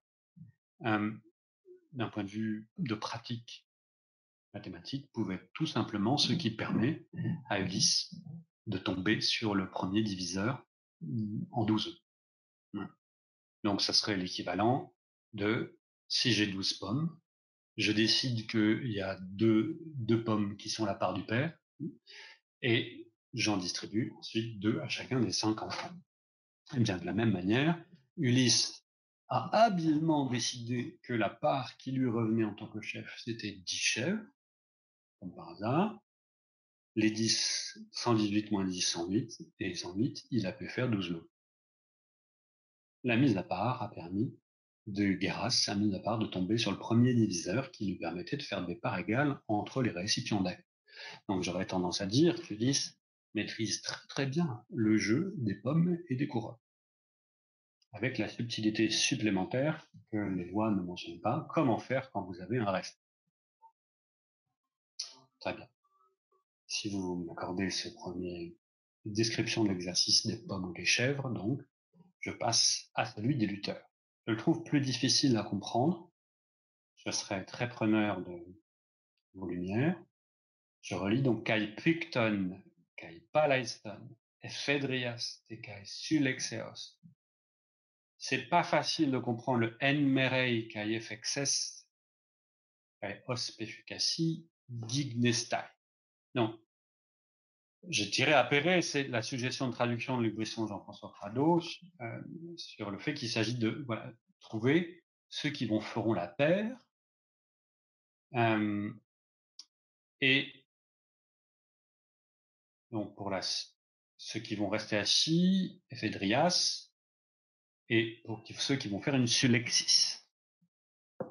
Speaker 2: d'un point de vue de pratique mathématique, pouvait être tout simplement ce qui permet à Ulysse de tomber sur le premier diviseur en 12. Donc ça serait l'équivalent de, si j'ai 12 pommes, je décide qu'il y a deux pommes qui sont la part du père, et j'en distribue ensuite 2 à chacun des 5 enfants. Et bien de la même manière, Ulysse a habilement décidé que la part qui lui revenait en tant que chef, c'était 10 chèvres, comme par hasard. Les 10, 118 moins 10, 108, et 108, il a pu faire 12 lots. La mise à part a permis de Geras, a mis à part de tomber sur le premier diviseur qui lui permettait de faire des parts égales entre les récipiendaires. Donc j'aurais tendance à dire qu'Ulysse maîtrise très très bien le jeu des pommes et des couronnes, avec la subtilité supplémentaire que les lois ne mentionnent pas, comment faire quand vous avez un reste. Très bien. Si vous m'accordez ce premier description de l'exercice des pommes ou des chèvres, donc, je passe à celui des lutteurs. Je le trouve plus difficile à comprendre. Je serai très preneur de vos lumières. Je relis donc Kai Picton kai palaiston, ephedrias te kai sulexeos. C'est pas facile de comprendre le en merei kai effexes kai ospefucasi dignestai. Non. Je dirais apéré, c'est la suggestion de traduction de Lubrisson Jean-François Prado sur le fait qu'il s'agit de trouver ceux qui feront la paire et donc pour ceux qui vont rester assis, ephedrias, et pour ceux qui vont faire une sulexis.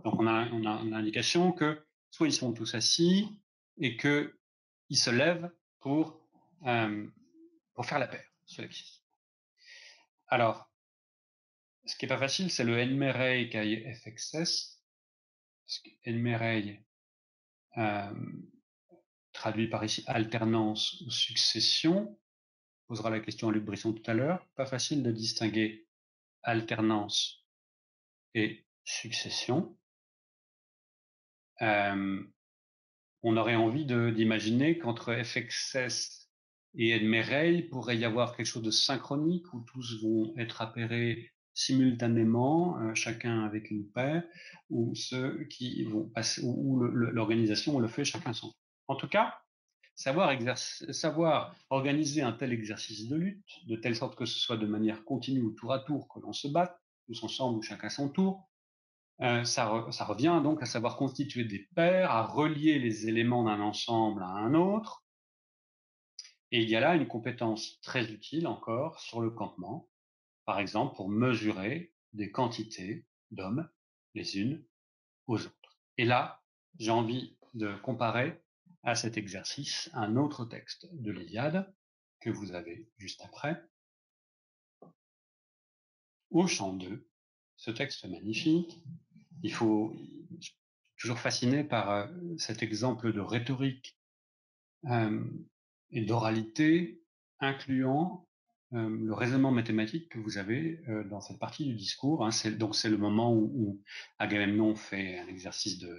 Speaker 2: Donc on a l'indication que soit ils sont tous assis et qu'ils se lèvent pour faire la paire, sulexis. Alors, ce qui n'est pas facile, c'est le enmerei kai effexes. Enmerei, traduit par ici alternance ou succession, posera la question à Luc Brisson tout à l'heure. Pas facile de distinguer alternance et succession. On aurait envie d'imaginer qu'entre effexes et enmerei, il pourrait y avoir quelque chose de synchronique où tous vont être apérés simultanément, chacun avec une paire, ou ceux qui vont passer, ou l'organisation le fait chacun son tour. En tout cas, savoir organiser un tel exercice de lutte, de telle sorte que ce soit de manière continue ou tour à tour que l'on se batte, tous ensemble ou chacun son tour, ça revient donc à savoir constituer des paires, à relier les éléments d'un ensemble à un autre. Et il y a là une compétence très utile encore sur le campement, par exemple pour mesurer des quantités d'hommes les unes aux autres. Et là, j'ai envie de comparer à cet exercice un autre texte de l'Iliade que vous avez juste après. Au chant 2, ce texte magnifique, je suis toujours fasciné par cet exemple de rhétorique et d'oralité incluant le raisonnement mathématique que vous avez dans cette partie du discours. C'est le moment où Agamemnon fait un exercice de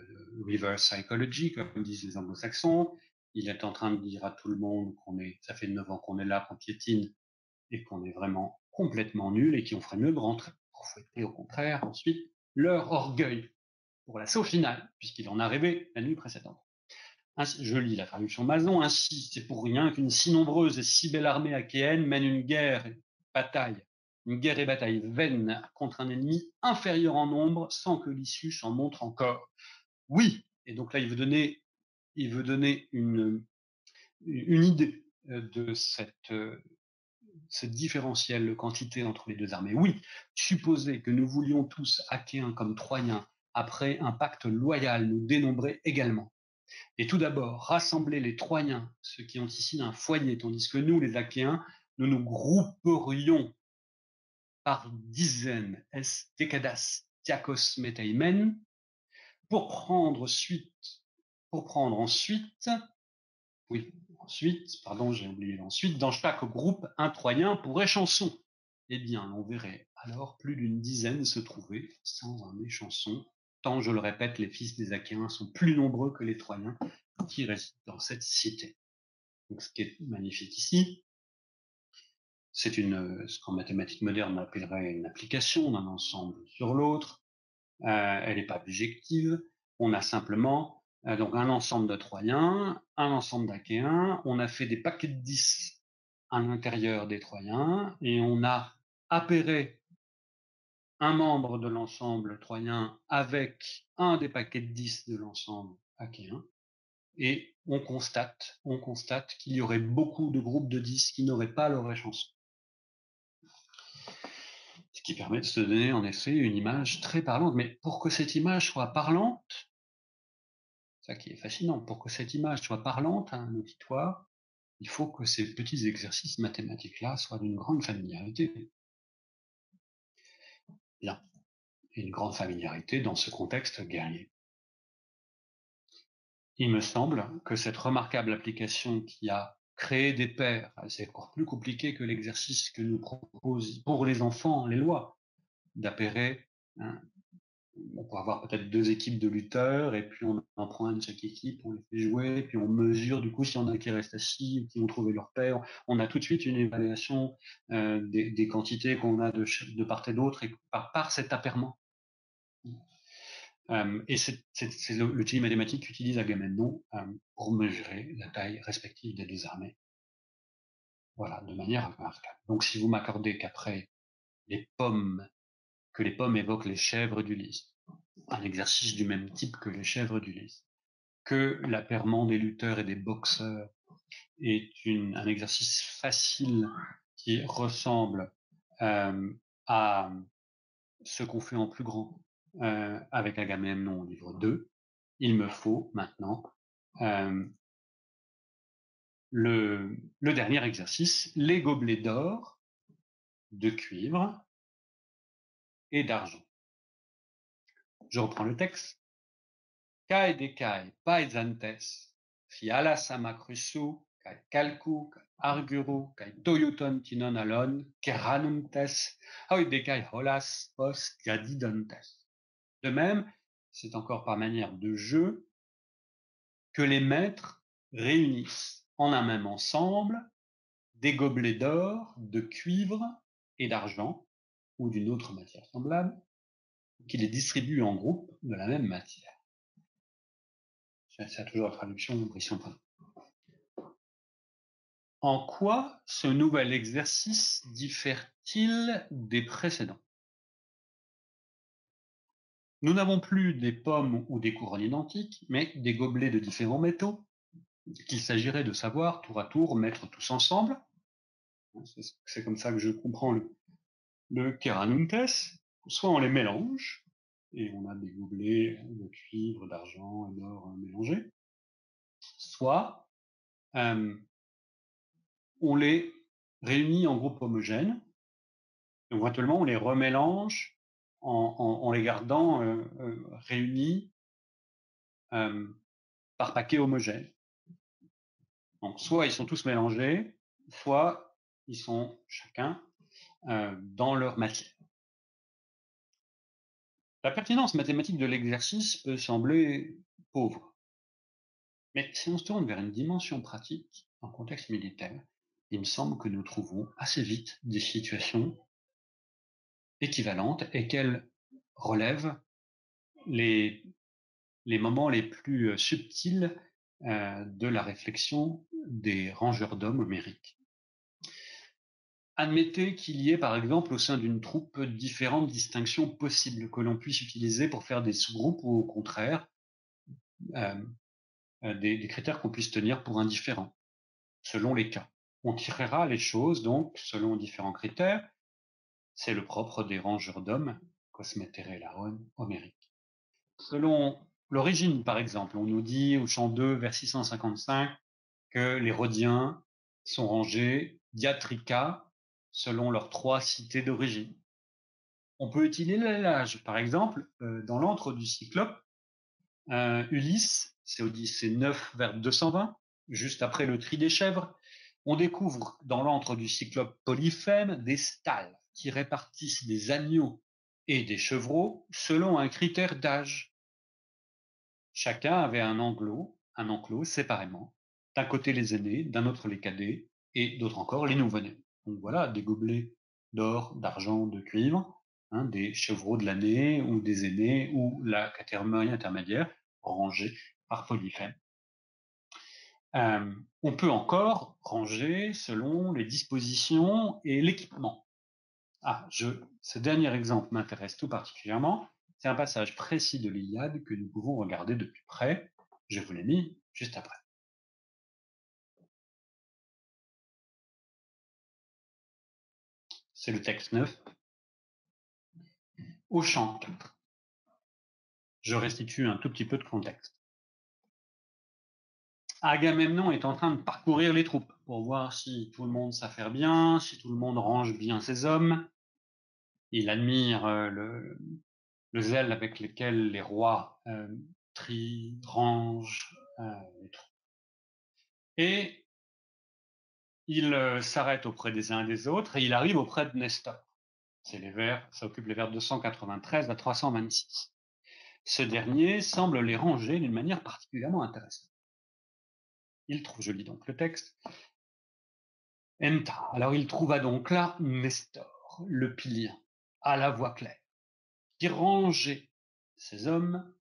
Speaker 2: reverse psychology, comme disent les anglo-saxons. Il est en train de dire à tout le monde ça fait 9 ans qu'on est là, qu'on piétine, et qu'on est vraiment complètement nul, et qu'on ferait mieux de rentrer pour fouetter au contraire ensuite leur orgueil pour l'assaut final, puisqu'il en a rêvé la nuit précédente. Ainsi, je lis la traduction Mazon, ainsi c'est pour rien qu'une si nombreuse et si belle armée achéenne mène une guerre et bataille vaine contre un ennemi inférieur en nombre, sans que l'issue s'en montre encore. Oui, et donc là il veut donner une idée de ce différentiel de quantité entre les deux armées. Oui, supposer que nous voulions tous, Achéens comme Troyens, après un pacte loyal, nous dénombrer également. Et tout d'abord, rassembler les Troyens, ceux qui ont ici un foyer, tandis que nous, les Achéens, nous nous grouperions par dizaines, es decadas tiakos metaimen, pour prendre ensuite, dans chaque groupe, un Troyen pour échanson. Eh bien, on verrait alors plus d'une dizaine se trouver sans un échanson, tant, je le répète, les fils des Achéens sont plus nombreux que les Troyens qui résident dans cette cité. Donc, ce qui est magnifique ici, c'est ce qu'en mathématiques modernes on appellerait une application d'un ensemble sur l'autre. Elle n'est pas bijective. On a simplement donc un ensemble de Troyens, un ensemble d'Achéens. On a fait des paquets de 10 à l'intérieur des Troyens et on a appairé un membre de l'ensemble troyen avec un des paquets de 10 de l'ensemble achéen. Et on constate qu'il y aurait beaucoup de groupes de 10 qui n'auraient pas leur échanson. Ce qui permet de se donner en effet une image très parlante. Mais pour que cette image soit parlante, ça qui est fascinant, pour que cette image soit parlante à un auditoire, il faut que ces petits exercices mathématiques-là soient d'une grande familiarité. Bien, une grande familiarité dans ce contexte guerrier. Il me semble que cette remarquable application qui a créé des paires, c'est encore plus compliqué que l'exercice que nous proposons pour les enfants, les lois, d'appairer on pourrait avoir peut-être 2 équipes de lutteurs, et puis on en prend un de chaque équipe, on les fait jouer, puis on mesure du coup s'il y en a qui restent assis ou qui ont trouvé leur paire. On a tout de suite une évaluation des quantités qu'on a de part et d'autre, et par cet appairement. Et c'est l'outil mathématique qu'utilise Agamemnon pour mesurer la taille respective des 2 armées. Voilà, de manière remarquable. Donc si vous m'accordez qu'après que les pommes évoquent les chèvres d'Ulysse, un exercice du même type que les chèvres d'Ulysse, que l'appairement des lutteurs et des boxeurs est un exercice facile qui ressemble à ce qu'on fait en plus grand avec Agamemnon au livre 2, il me faut maintenant le dernier exercice, les gobelets d'or, de cuivre et d'argent. Je reprends le texte. Kai de kai paizantes, fiala samacrusu, kai calcu, kai arguru, kai toyuton tinon alon, keranumtes, de holas pos gadidontes. De même, c'est encore par manière de jeu que les maîtres réunissent en un même ensemble des gobelets d'or, de cuivre et d'argent, ou d'une autre matière semblable, qui les distribuent en groupe de la même matière. C'est toujours la traduction Brisson. En quoi ce nouvel exercice diffère-t-il des précédents? Nous n'avons plus des pommes ou des couronnes identiques, mais des gobelets de différents métaux qu'il s'agirait de savoir tour à tour mettre tous ensemble. C'est comme ça que je comprends le keranuntes. Soit on les mélange, et on a des gobelets de cuivre, d'argent et d'or mélangés, soit on les réunit en groupe homogène. Donc éventuellement on les remélange en les gardant réunis par paquet homogène. Donc soit ils sont tous mélangés, soit ils sont chacun dans leur matière. La pertinence mathématique de l'exercice peut sembler pauvre. Mais si on se tourne vers une dimension pratique en contexte militaire, il me semble que nous trouvons assez vite des situations équivalentes et qu'elles relèvent les moments les plus subtils de la réflexion des rangeurs d'hommes homériques. Admettez qu'il y ait par exemple au sein d'une troupe différentes distinctions possibles que l'on puisse utiliser pour faire des sous-groupes ou au contraire des critères qu'on puisse tenir pour indifférents, selon les cas. On tirera les choses donc selon différents critères. C'est le propre des rangeurs d'hommes, cosmetere laon homérique. Selon l'origine, par exemple, on nous dit au chant 2, vers 655, que les Rhodiens sont rangés diatrica selon leurs 3 cités d'origine. On peut utiliser l'âge, par exemple, dans l'antre du Cyclope, Ulysse, c'est Odyssée 9 vers 220, juste après le tri des chèvres, on découvre dans l'antre du Cyclope Polyphème des stalles qui répartissent des agneaux et des chevreaux selon un critère d'âge. Chacun avait un enclos séparément, d'un côté les aînés, d'un autre les cadets, et d'autres encore les nouveau-nés. Donc voilà, des gobelets d'or, d'argent, de cuivre, des chevreaux de l'année, ou des aînés, ou la catégorie intermédiaire, rangée par Polyphème. On peut encore ranger selon les dispositions et l'équipement. Ce dernier exemple m'intéresse tout particulièrement. C'est un passage précis de l'Iliade que nous pouvons regarder de plus près. Je vous l'ai mis juste après. C'est le texte 9. Au chant 4. Je restitue un tout petit peu de contexte. Agamemnon est en train de parcourir les troupes pour voir si tout le monde s'affaire bien, si tout le monde range bien ses hommes. Il admire le zèle avec lequel les rois trient, rangent les troupes. Et il s'arrête auprès des uns et des autres et il arrive auprès de Nestor. Ça occupe les vers 293 à 326. Ce dernier semble les ranger d'une manière particulièrement intéressante. Il trouve, je lis donc le texte, Enta. Alors il trouva donc là Nestor, le Pilien, à la voix claire, qui rangeait ses hommes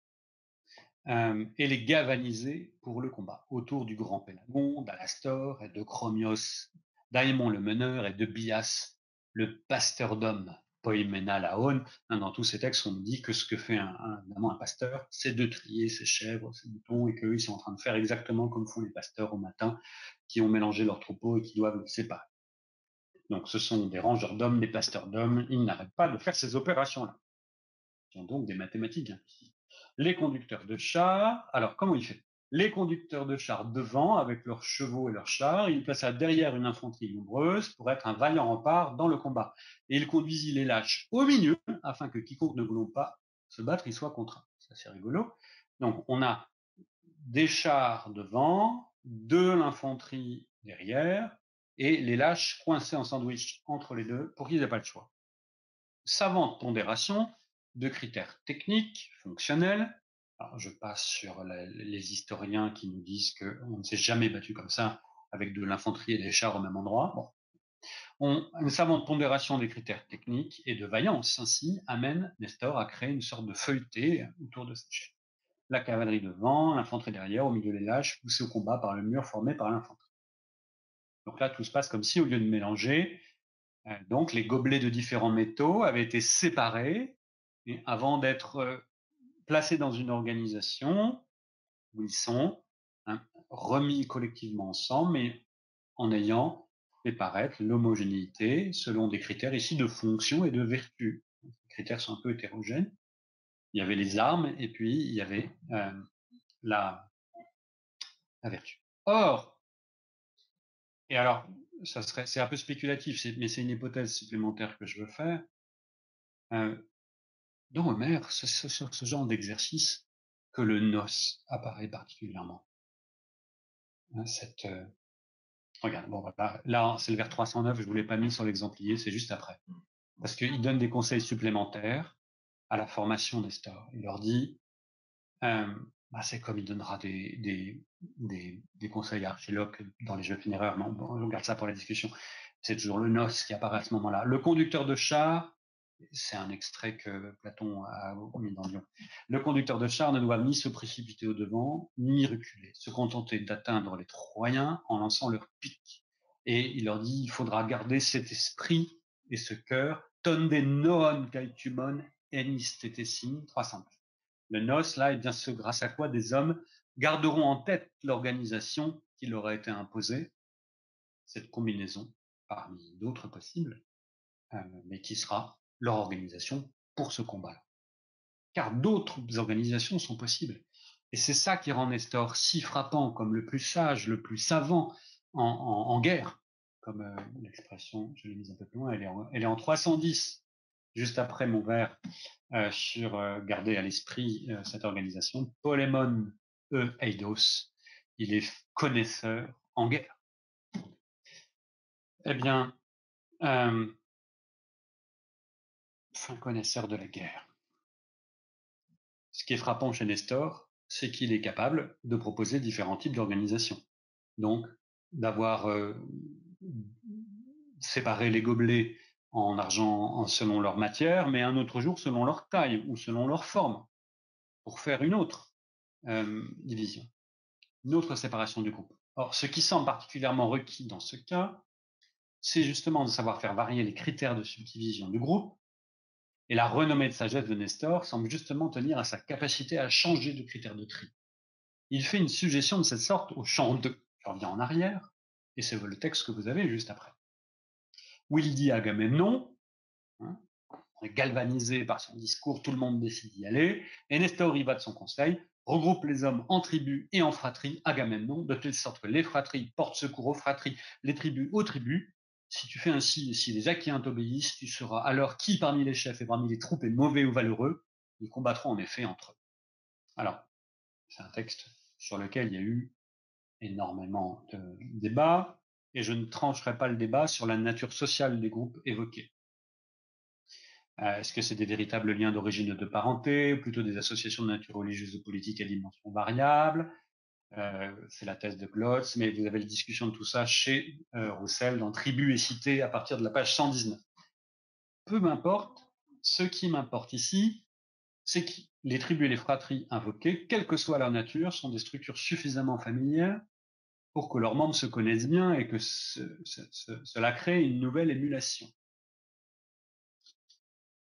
Speaker 2: et les galvanisait pour le combat, autour du grand Pélagon, d'Alastor et de Chromios, d'Aémon le meneur et de Bias, le pasteur d'hommes, Poimena Laon. Dans tous ces textes, on dit que ce que fait un pasteur, c'est de trier ses chèvres, ses moutons, et qu'eux, ils sont en train de faire exactement comme font les pasteurs au matin, qui ont mélangé leurs troupeaux et qui doivent les séparer. Donc ce sont des rangeurs d'hommes, des pasteurs d'hommes, ils n'arrêtent pas de faire ces opérations-là. Ils sont donc des mathématiques. Les conducteurs de chars, alors comment il fait? Les conducteurs de chars devant, avec leurs chevaux et leurs chars, il plaça derrière une infanterie nombreuse pour être un vaillant rempart dans le combat. Et il conduisit les lâches au milieu, afin que quiconque ne voulant pas se battre, il soit contraint. Ça, c'est rigolo. Donc, on a des chars devant, de l'infanterie derrière, et les lâches coincés en sandwich entre les deux pour qu'ils n'aient pas le choix. Savante pondération de critères techniques, fonctionnels. Alors, je passe sur les historiens qui nous disent qu'on ne s'est jamais battu comme ça avec de l'infanterie et des chars au même endroit. Bon. Une savante pondération des critères techniques et de vaillance ainsi amène Nestor à créer une sorte de feuilleté autour de cette chaîne. La cavalerie devant, l'infanterie derrière, au milieu des lâches, poussés au combat par le mur formé par l'infanterie. Donc là, tout se passe comme si, au lieu de mélanger, donc les gobelets de différents métaux avaient été séparés avant d'être placés dans une organisation où ils sont remis collectivement ensemble, mais en ayant fait paraître l'homogénéité selon des critères ici de fonction et de vertu. Les critères sont un peu hétérogènes. Il y avait les armes et puis il y avait la vertu. Or, et alors, c'est un peu spéculatif, mais c'est une hypothèse supplémentaire que je veux faire. Dans Homère, c'est sur ce genre d'exercice que le nos apparaît particulièrement. Regarde, bon, voilà, là, c'est le vers 309, je ne vous l'ai pas mis sur l'exemplier, c'est juste après. Parce qu'il donne des conseils supplémentaires à la formation des stores. Il leur dit, c'est comme il donnera des conseils à Archiloque dans les jeux funéraires, mais on garde ça pour la discussion. C'est toujours le nos qui apparaît à ce moment-là. Le conducteur de char, c'est un extrait que Platon a mis dans Dion. Le conducteur de char ne doit ni se précipiter au devant, ni reculer, se contenter d'atteindre les Troyens en lançant leur pique. Et il leur dit, il faudra garder cet esprit et ce cœur, tonde noon caetumon enis tetessim, 300. Le nos, là, est bien ce grâce à quoi des hommes garderont en tête l'organisation qui leur a été imposée, cette combinaison parmi d'autres possibles, mais qui sera leur organisation pour ce combat-là. Car d'autres organisations sont possibles. Et c'est ça qui rend Nestor si frappant comme le plus sage, le plus savant en guerre, comme l'expression, je l'ai mise un peu plus loin, elle est en 310, juste après mon vers sur garder à l'esprit cette organisation. Polémon eidos, il est connaisseur en guerre. Eh bien, fin connaisseur de la guerre. Ce qui est frappant chez Nestor, c'est qu'il est capable de proposer différents types d'organisations. Donc, d'avoir séparé les gobelets en argent selon leur matière, mais un autre jour selon leur taille ou selon leur forme, pour faire une autre division, une autre séparation du groupe. Or, ce qui semble particulièrement requis dans ce cas, c'est justement de savoir faire varier les critères de subdivision du groupe. Et la renommée de sagesse de Nestor semble justement tenir à sa capacité à changer de critère de tri. Il fait une suggestion de cette sorte au chant 2. Je reviens en arrière, et c'est le texte que vous avez juste après. Où il dit à Agamemnon, galvanisé par son discours, tout le monde décide d'y aller, et Nestor y va de son conseil, regroupe les hommes en tribus et en fratries, Agamemnon, de telle sorte que les fratries portent secours aux fratries, les tribus aux tribus. Si tu fais ainsi, et si les Achéens t'obéissent, tu sauras alors qui parmi les chefs et parmi les troupes est mauvais ou valeureux. Ils combattront en effet entre eux. Alors, c'est un texte sur lequel il y a eu énormément de débats, et je ne trancherai pas le débat sur la nature sociale des groupes évoqués. Est-ce que c'est des véritables liens d'origine et de parenté, ou plutôt des associations de nature religieuse ou politique à dimension variable? C'est la thèse de Glotz, mais vous avez la discussion de tout ça chez Roussel dans Tribu et Cité à partir de la page 119. Peu m'importe, ce qui m'importe ici, c'est que les tribus et les fratries invoquées, quelle que soit leur nature, sont des structures suffisamment familières pour que leurs membres se connaissent bien et que cela crée une nouvelle émulation.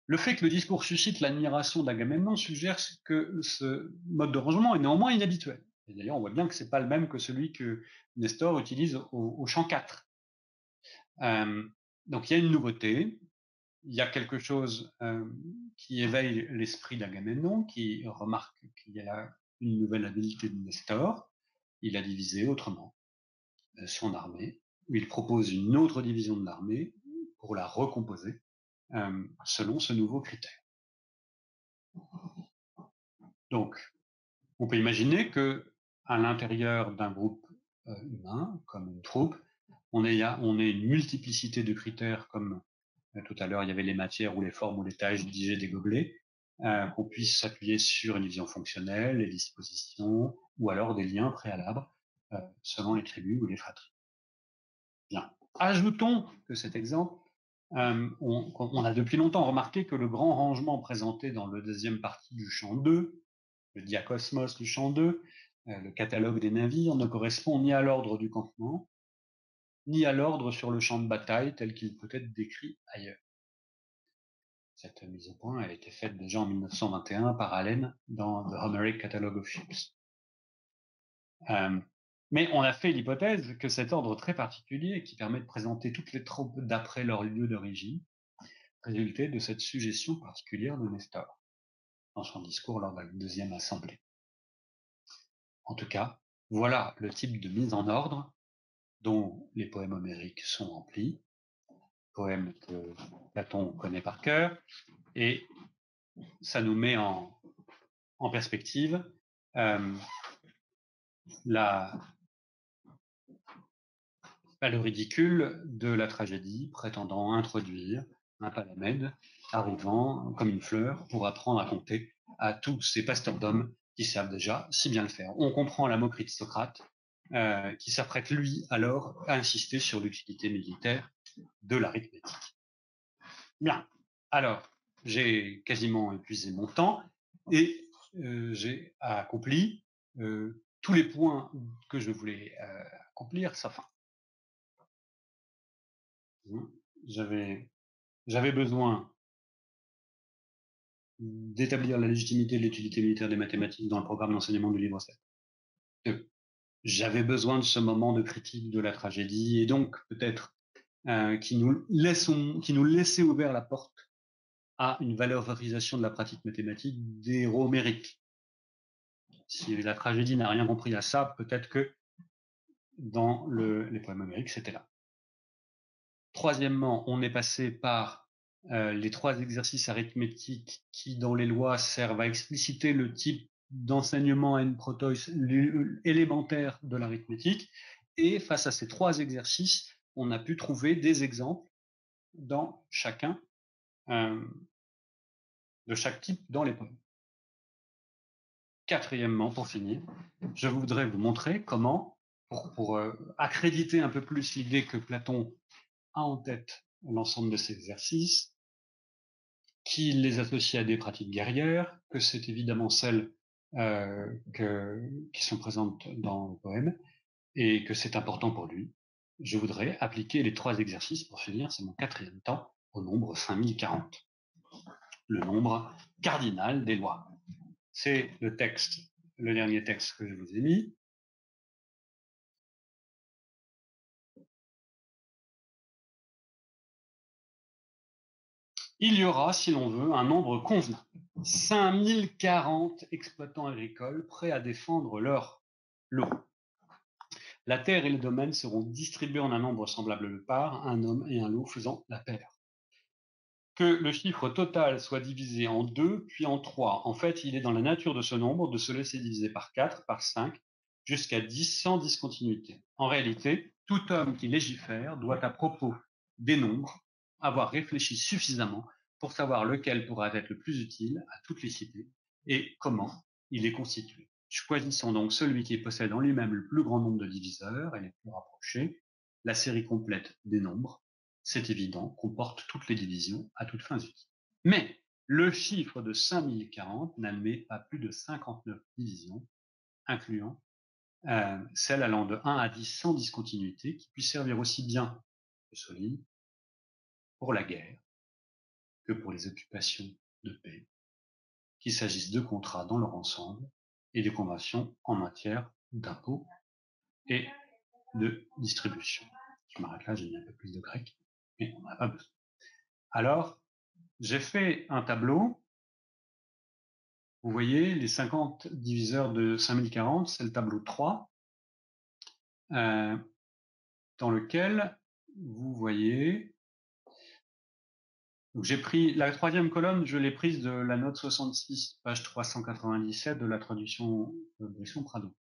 Speaker 2: Le fait que le discours suscite l'admiration d'Agamemnon suggère que ce mode de rangement est néanmoins inhabituel. Et d'ailleurs, on voit bien que ce n'est pas le même que celui que Nestor utilise au chant 4. Donc il y a une nouveauté, il y a quelque chose qui éveille l'esprit d'Agamemnon, qui remarque qu'il y a une nouvelle habileté de Nestor. Il a divisé autrement son armée, où il propose une autre division de l'armée pour la recomposer selon ce nouveau critère. Donc, on peut imaginer que à l'intérieur d'un groupe humain, comme une troupe, on ait une multiplicité de critères, comme tout à l'heure il y avait les matières ou les formes ou les tâches digées des gobelets, qu'on puisse s'appuyer sur une vision fonctionnelle, les dispositions, ou alors des liens préalables selon les tribus ou les fratries. Bien. Ajoutons que cet exemple, on a depuis longtemps remarqué que le grand rangement présenté dans le deuxième partie du chant 2, le diacosmos du chant 2, le catalogue des navires, ne correspond ni à l'ordre du campement, ni à l'ordre sur le champ de bataille tel qu'il peut être décrit ailleurs. Cette mise au point a été faite déjà en 1921 par Allen dans The Homeric Catalogue of Ships. Mais on a fait l'hypothèse que cet ordre très particulier, qui permet de présenter toutes les troupes d'après leur lieu d'origine, résultait de cette suggestion particulière de Nestor dans son discours lors de la deuxième assemblée. En tout cas, voilà le type de mise en ordre dont les poèmes homériques sont remplis, poèmes que Platon connaît par cœur, et ça nous met en perspective le ridicule de la tragédie prétendant introduire un Palamède arrivant comme une fleur pour apprendre à compter à tous ces pasteurs d'hommes qui savent déjà si bien le faire. On comprend la moquerie de Socrate qui s'apprête lui alors à insister sur l'utilité militaire de l'arithmétique. Bien, alors j'ai quasiment épuisé mon temps et j'ai accompli tous les points que je voulais accomplir, sauf un. J'avais besoin d'établir la légitimité de l'utilité militaire des mathématiques dans le programme d'enseignement du livre 7. J'avais besoin de ce moment de critique de la tragédie et donc peut-être qui nous laissait ouvert la porte à une valorisation de la pratique mathématique des héros homériques. Si la tragédie n'a rien compris à ça, peut-être que dans les poèmes homériques, c'était là. Troisièmement, on est passé par les 3 exercices arithmétiques qui, dans les lois, servent à expliciter le type d'enseignement à une protoïs élémentaire de l'arithmétique. Et face à ces 3 exercices, on a pu trouver des exemples dans chacun de chaque type dans les poèmes. Quatrièmement, pour finir, je voudrais vous montrer comment, pour accréditer un peu plus l'idée que Platon a en tête l'ensemble de ces exercices, qu'il les associe à des pratiques guerrières, que c'est évidemment celles qui sont présentes dans le poème, et que c'est important pour lui. Je voudrais appliquer les 3 exercices pour finir, c'est mon 4e temps, au nombre 5040, le nombre cardinal des lois. C'est le texte, le dernier texte que je vous ai mis. Il y aura, si l'on veut, un nombre convenable. 5040 exploitants agricoles prêts à défendre leur lot. La terre et les domaines seront distribués en un nombre semblable de parts, un homme et un lot faisant la paire. Que le chiffre total soit divisé en 2, puis en 3. En fait, il est dans la nature de ce nombre de se laisser diviser par 4, par 5, jusqu'à 10 sans discontinuité. En réalité, tout homme qui légifère doit, à propos des nombres, avoir réfléchi suffisamment pour savoir lequel pourra être le plus utile à toutes les cités et comment il est constitué. Choisissons donc celui qui possède en lui-même le plus grand nombre de diviseurs et les plus rapprochés. La série complète des nombres, c'est évident, comporte toutes les divisions à toutes fins utiles. Mais le chiffre de 5040 n'admet pas plus de 59 divisions, incluant celles allant de 1 à 10 sans discontinuité, qui puissent servir aussi bien, je souligne, pour la guerre que pour les occupations de paix, qu'il s'agisse de contrats dans leur ensemble et de conventions en matière d'impôts et de distribution. Je m'arrête là, j'ai mis un peu plus de grec, mais on n'en a pas besoin. Alors, j'ai fait un tableau. Vous voyez, les 50 diviseurs de 5040, c'est le tableau 3, dans lequel vous voyez. Donc j'ai pris la troisième colonne, je l'ai prise de la note 66, page 397 de la traduction de Bresson-Prado.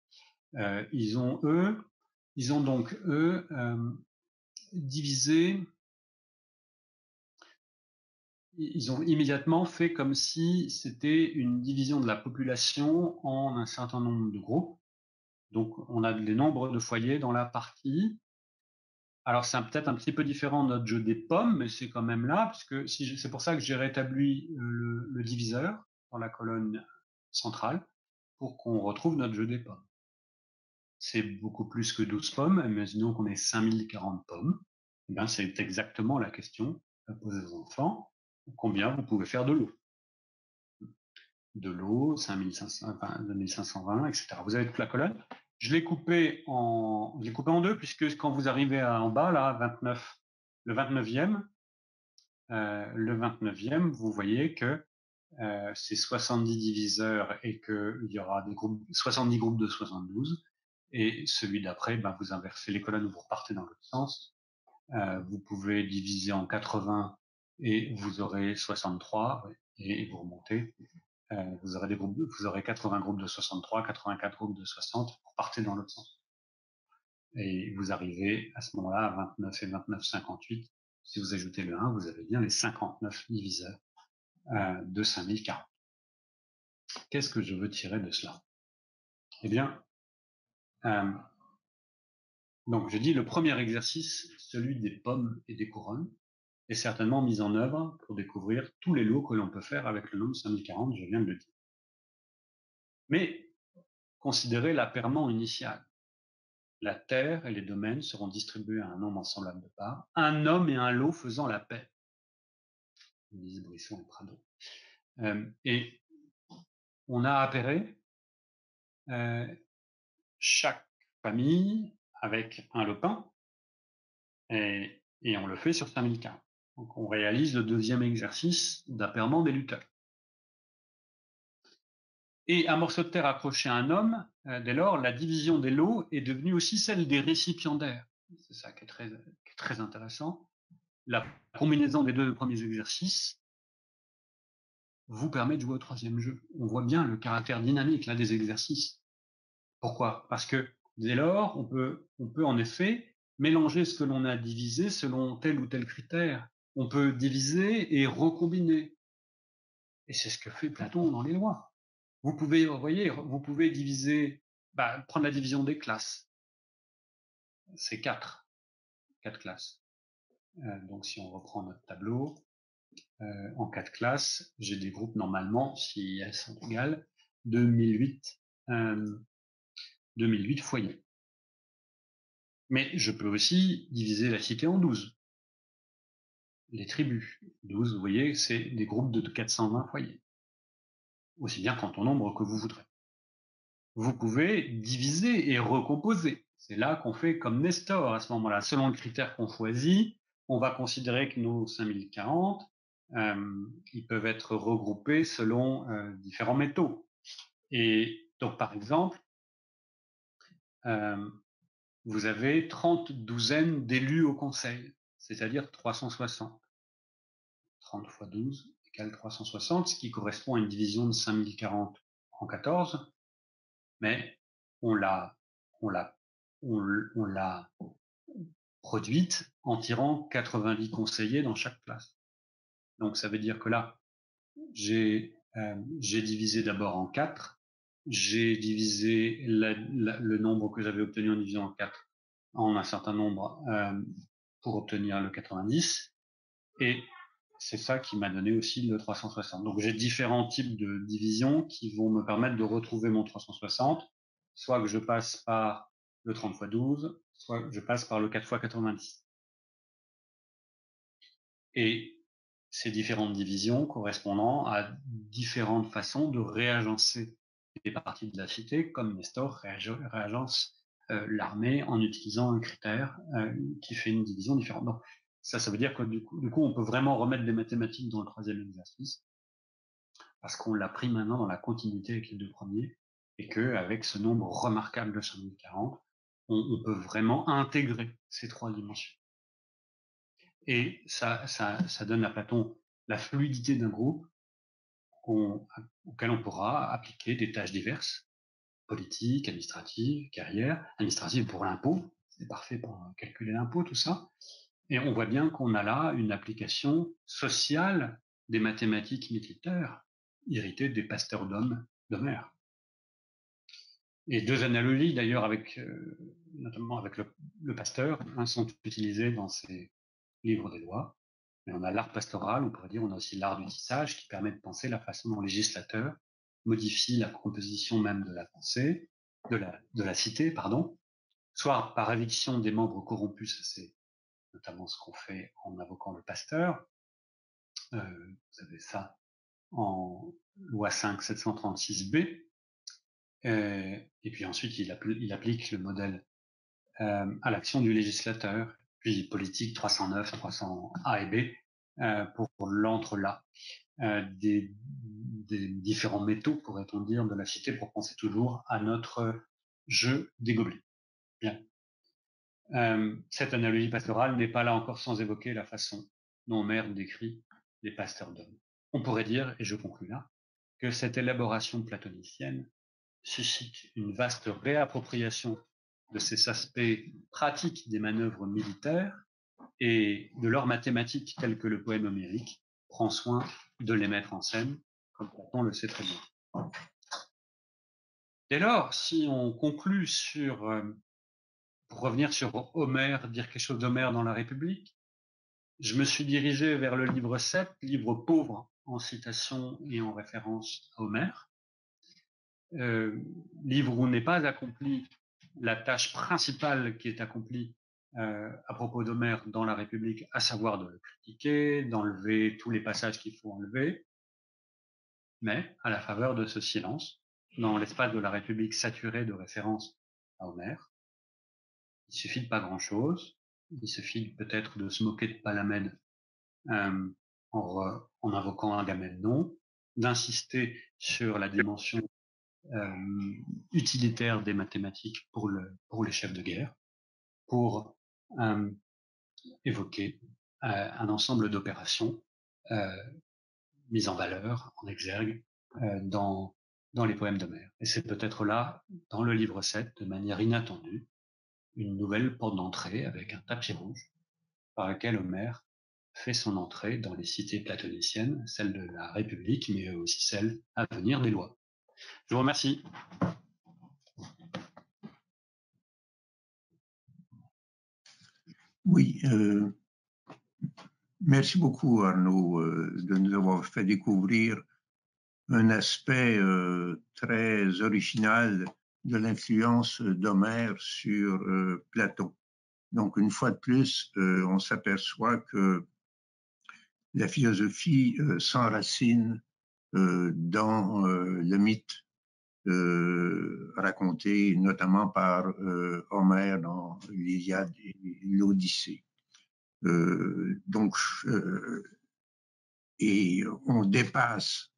Speaker 2: Ils ont donc divisé. Ils ont immédiatement fait comme si c'était une division de la population en un certain nombre de groupes. Donc, on a les nombres de foyers dans la partie. Alors, c'est peut-être un petit peu différent de notre jeu des pommes, mais c'est quand même là, puisque c'est pour ça que j'ai rétabli le diviseur dans la colonne centrale, pour qu'on retrouve notre jeu des pommes. C'est beaucoup plus que 12 pommes. Imaginons qu'on ait 5040 pommes. Eh bien, c'est exactement la question à poser aux enfants. Combien vous pouvez faire de l'eau? De l'eau, 2520, etc. Vous avez toute la colonne. Je l'ai coupé en deux, puisque quand vous arrivez en bas, là, 29, le 29e, vous voyez que c'est 70 diviseurs et qu'il y aura 70 groupes de 72. Et celui d'après, vous inversez les colonnes, vous repartez dans l'autre sens. Vous pouvez diviser en 80 et vous aurez 63, et vous remontez. Vous aurez 80 groupes de 63, 84 groupes de 60, vous partez dans l'autre sens. Et vous arrivez à ce moment-là à 29 et 29, 58. Si vous ajoutez le 1, vous avez bien les 59 diviseurs de 5040. Qu'est-ce que je veux tirer de cela? Eh bien, donc je dis le premier exercice, celui des pommes et des couronnes, est certainement mis en œuvre pour découvrir tous les lots que l'on peut faire avec le nombre 5040, je viens de le dire. Mais considérez l'apairement initial. La terre et les domaines seront distribués à un nombre ensemblable de parts, un homme et un lot faisant la paix, disent Brisson et Prado. Et on a appairé chaque famille avec un lopin, et on le fait sur 5040. Donc on réalise le deuxième exercice d'appairement des lutteurs. Et un morceau de terre accroché à un homme, dès lors, la division des lots est devenue aussi celle des récipiendaires. C'est ça qui est très intéressant. La combinaison des deux premiers exercices vous permet de jouer au troisième jeu. On voit bien le caractère dynamique là des exercices. Pourquoi? Parce que dès lors, on peut en effet mélanger ce que l'on a divisé selon tel ou tel critère. On peut diviser et recombiner. Et c'est ce que fait Platon dans les lois. Vous pouvez diviser, prendre la division des classes. C'est 4 classes. Donc si on reprend notre tableau, en 4 classes, j'ai des groupes normalement, si elles sont égales, de 1008 foyers. Mais je peux aussi diviser la cité en 12. Les tribus. 12, vous voyez, c'est des groupes de 420 foyers. Aussi bien quant au nombre que vous voudrez. Vous pouvez diviser et recomposer. C'est là qu'on fait comme Nestor à ce moment-là. Selon le critère qu'on choisit, on va considérer que nos 5040, ils peuvent être regroupés selon différents métaux. Et donc, par exemple, vous avez 30 douzaines d'élus au conseil, c'est-à-dire 360. 30 fois 12 égale 360, ce qui correspond à une division de 5040 en 14. Mais on l'a produite en tirant 90 conseillers dans chaque classe. Donc ça veut dire que là, j'ai divisé d'abord en 4, j'ai divisé le nombre que j'avais obtenu en divisant en 4 en un certain nombre pour obtenir le 90, et c'est ça qui m'a donné aussi le 360. Donc j'ai différents types de divisions qui vont me permettre de retrouver mon 360, soit que je passe par le 30 x 12, soit que je passe par le 4 x 90. Et ces différentes divisions correspondant à différentes façons de réagencer les parties de la cité, comme Nestor réagence l'armée en utilisant un critère qui fait une division différente. Donc, ça veut dire que du coup, on peut vraiment remettre des mathématiques dans le troisième exercice, parce qu'on l'a pris maintenant dans la continuité avec les deux premiers, et qu'avec ce nombre remarquable de 5040, on peut vraiment intégrer ces trois dimensions. Et ça donne à Platon la fluidité d'un groupe auquel on pourra appliquer des tâches diverses, politiques, administratives, carrière, administratives pour l'impôt, c'est parfait pour calculer l'impôt, tout ça. Et on voit bien qu'on a là une application sociale des mathématiques militaires, héritées des pasteurs d'Homère. Et deux analogies d'ailleurs avec, notamment avec le pasteur, sont utilisées dans ces livres des lois. Mais on a l'art pastoral, on pourrait dire, on a aussi l'art du tissage qui permet de penser la façon dont le législateur modifie la composition même de la pensée, de la cité, pardon, soit par éviction des membres corrompus, c'est notamment ce qu'on fait en invoquant le pasteur. Vous avez ça en loi 5 736b. Et puis ensuite, il applique le modèle à l'action du législateur, puis politique 309, 300A et B, pour l'entre-là des différents métaux, pourrait-on dire, de la cité, pour penser toujours à notre jeu des gobelets. Bien. Cette analogie pastorale n'est pas là encore sans évoquer la façon dont Homère décrit les pasteurs d'hommes. On pourrait dire, et je conclus là, que cette élaboration platonicienne suscite une vaste réappropriation de ces aspects pratiques des manœuvres militaires et de leurs mathématiques telles que le poème homérique prend soin de les mettre en scène, comme Platon le sait très bien. Dès lors, si on conclut sur, pour revenir sur Homère, dire quelque chose d'Homère dans la République, je me suis dirigé vers le livre 7, livre pauvre en citation et en référence à Homère, livre où n'est pas accomplie la tâche principale qui est accomplie à propos d'Homère dans la République, à savoir de le critiquer, d'enlever tous les passages qu'il faut enlever, mais à la faveur de ce silence, dans l'espace de la République saturé de références à Homère, il suffit de pas grand-chose, il suffit peut-être de se moquer de Palamède en invoquant Agamemnon, d'insister sur la dimension utilitaire des mathématiques pour les chefs de guerre, pour évoquer un ensemble d'opérations mises en valeur, en exergue, dans les poèmes d'Homère. Et c'est peut-être là, dans le livre 7, de manière inattendue, une nouvelle porte d'entrée avec un tapis rouge par lequel Homère fait son entrée dans les cités platoniciennes, celles de la République, mais aussi celles à venir des lois. Je vous remercie.
Speaker 1: Oui, merci beaucoup Arnaud de nous avoir fait découvrir un aspect très original de l'influence d'Homère sur Platon. Donc une fois de plus, on s'aperçoit que la philosophie s'enracine dans le mythe raconté notamment par Homère dans l'Iliade et l'Odyssée. Et on dépasse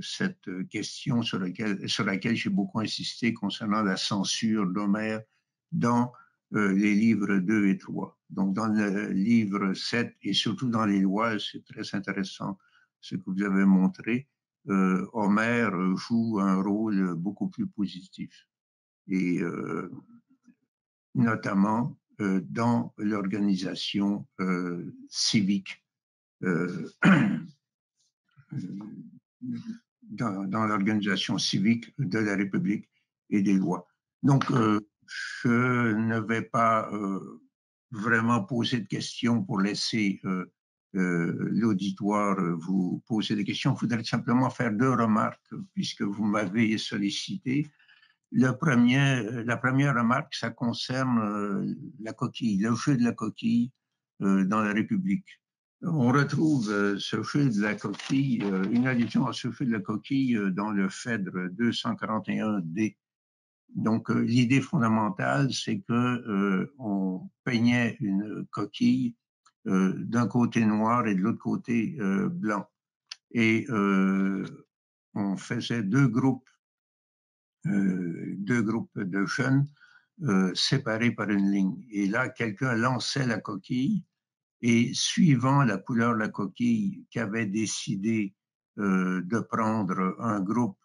Speaker 1: cette question sur laquelle j'ai beaucoup insisté concernant la censure d'Homère dans les livres 2 et 3. Donc dans le livre 7 et surtout dans les lois, c'est très intéressant ce que vous avez montré, Homère joue un rôle beaucoup plus positif. Et notamment dans l'organisation civique euh, dans l'organisation civique de la République et des lois. Donc, je ne vais pas vraiment poser de questions pour laisser l'auditoire vous poser des questions. Je voudrais simplement faire deux remarques puisque vous m'avez sollicité. La première remarque, ça concerne la coquille, le jeu de la coquille dans la République. On retrouve ce jeu de la coquille, une allusion à ce jeu de la coquille dans le Phèdre 241D. Donc, l'idée fondamentale, c'est que on peignait une coquille d'un côté noir et de l'autre côté blanc. Et on faisait deux groupes de jeunes séparés par une ligne. Et là, quelqu'un lançait la coquille et suivant la couleur de la coquille qu'avait décidé de prendre un groupe,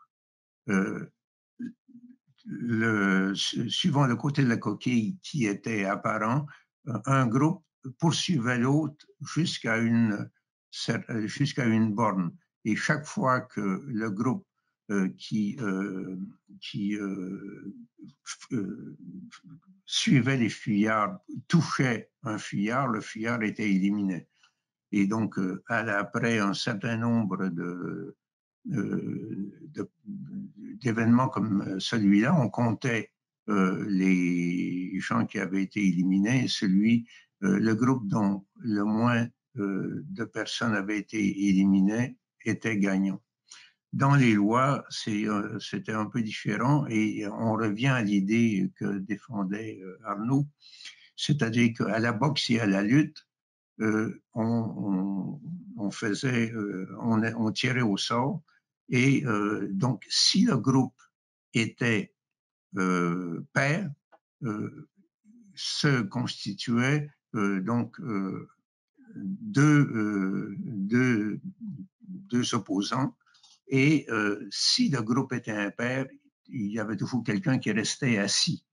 Speaker 1: suivant le côté de la coquille qui était apparent, un groupe poursuivait l'autre jusqu'à une borne. Et chaque fois que le groupe qui suivait les fuyards touchait un fuyard, le fuyard était éliminé. Et donc, après un certain nombre d'événements comme celui-là, on comptait les gens qui avaient été éliminés et le groupe dont le moins de personnes avaient été éliminées était gagnant. Dans les lois, c'était un peu différent et on revient à l'idée que défendait Arnaud, c'est-à-dire qu'à la boxe et à la lutte, on tirait au sort et donc si le groupe était pair, se constituait donc deux opposants. Et si le groupe était impair, il y avait toujours quelqu'un qui restait assis.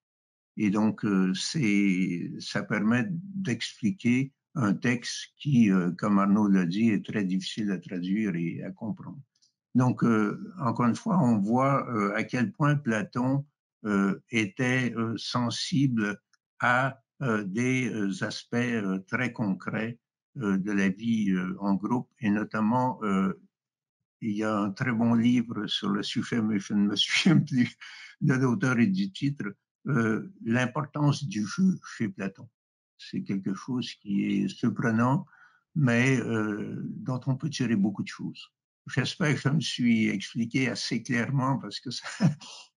Speaker 1: Et donc, ça permet d'expliquer un texte qui, comme Arnaud l'a dit, est très difficile à traduire et à comprendre. Donc, encore une fois, on voit à quel point Platon était sensible à des aspects très concrets de la vie en groupe, et notamment il y a un très bon livre sur le sujet, mais je ne me souviens plus de l'auteur et du titre, l'importance du jeu chez Platon. C'est quelque chose qui est surprenant, mais dont on peut tirer beaucoup de choses. J'espère que je me suis expliqué assez clairement parce que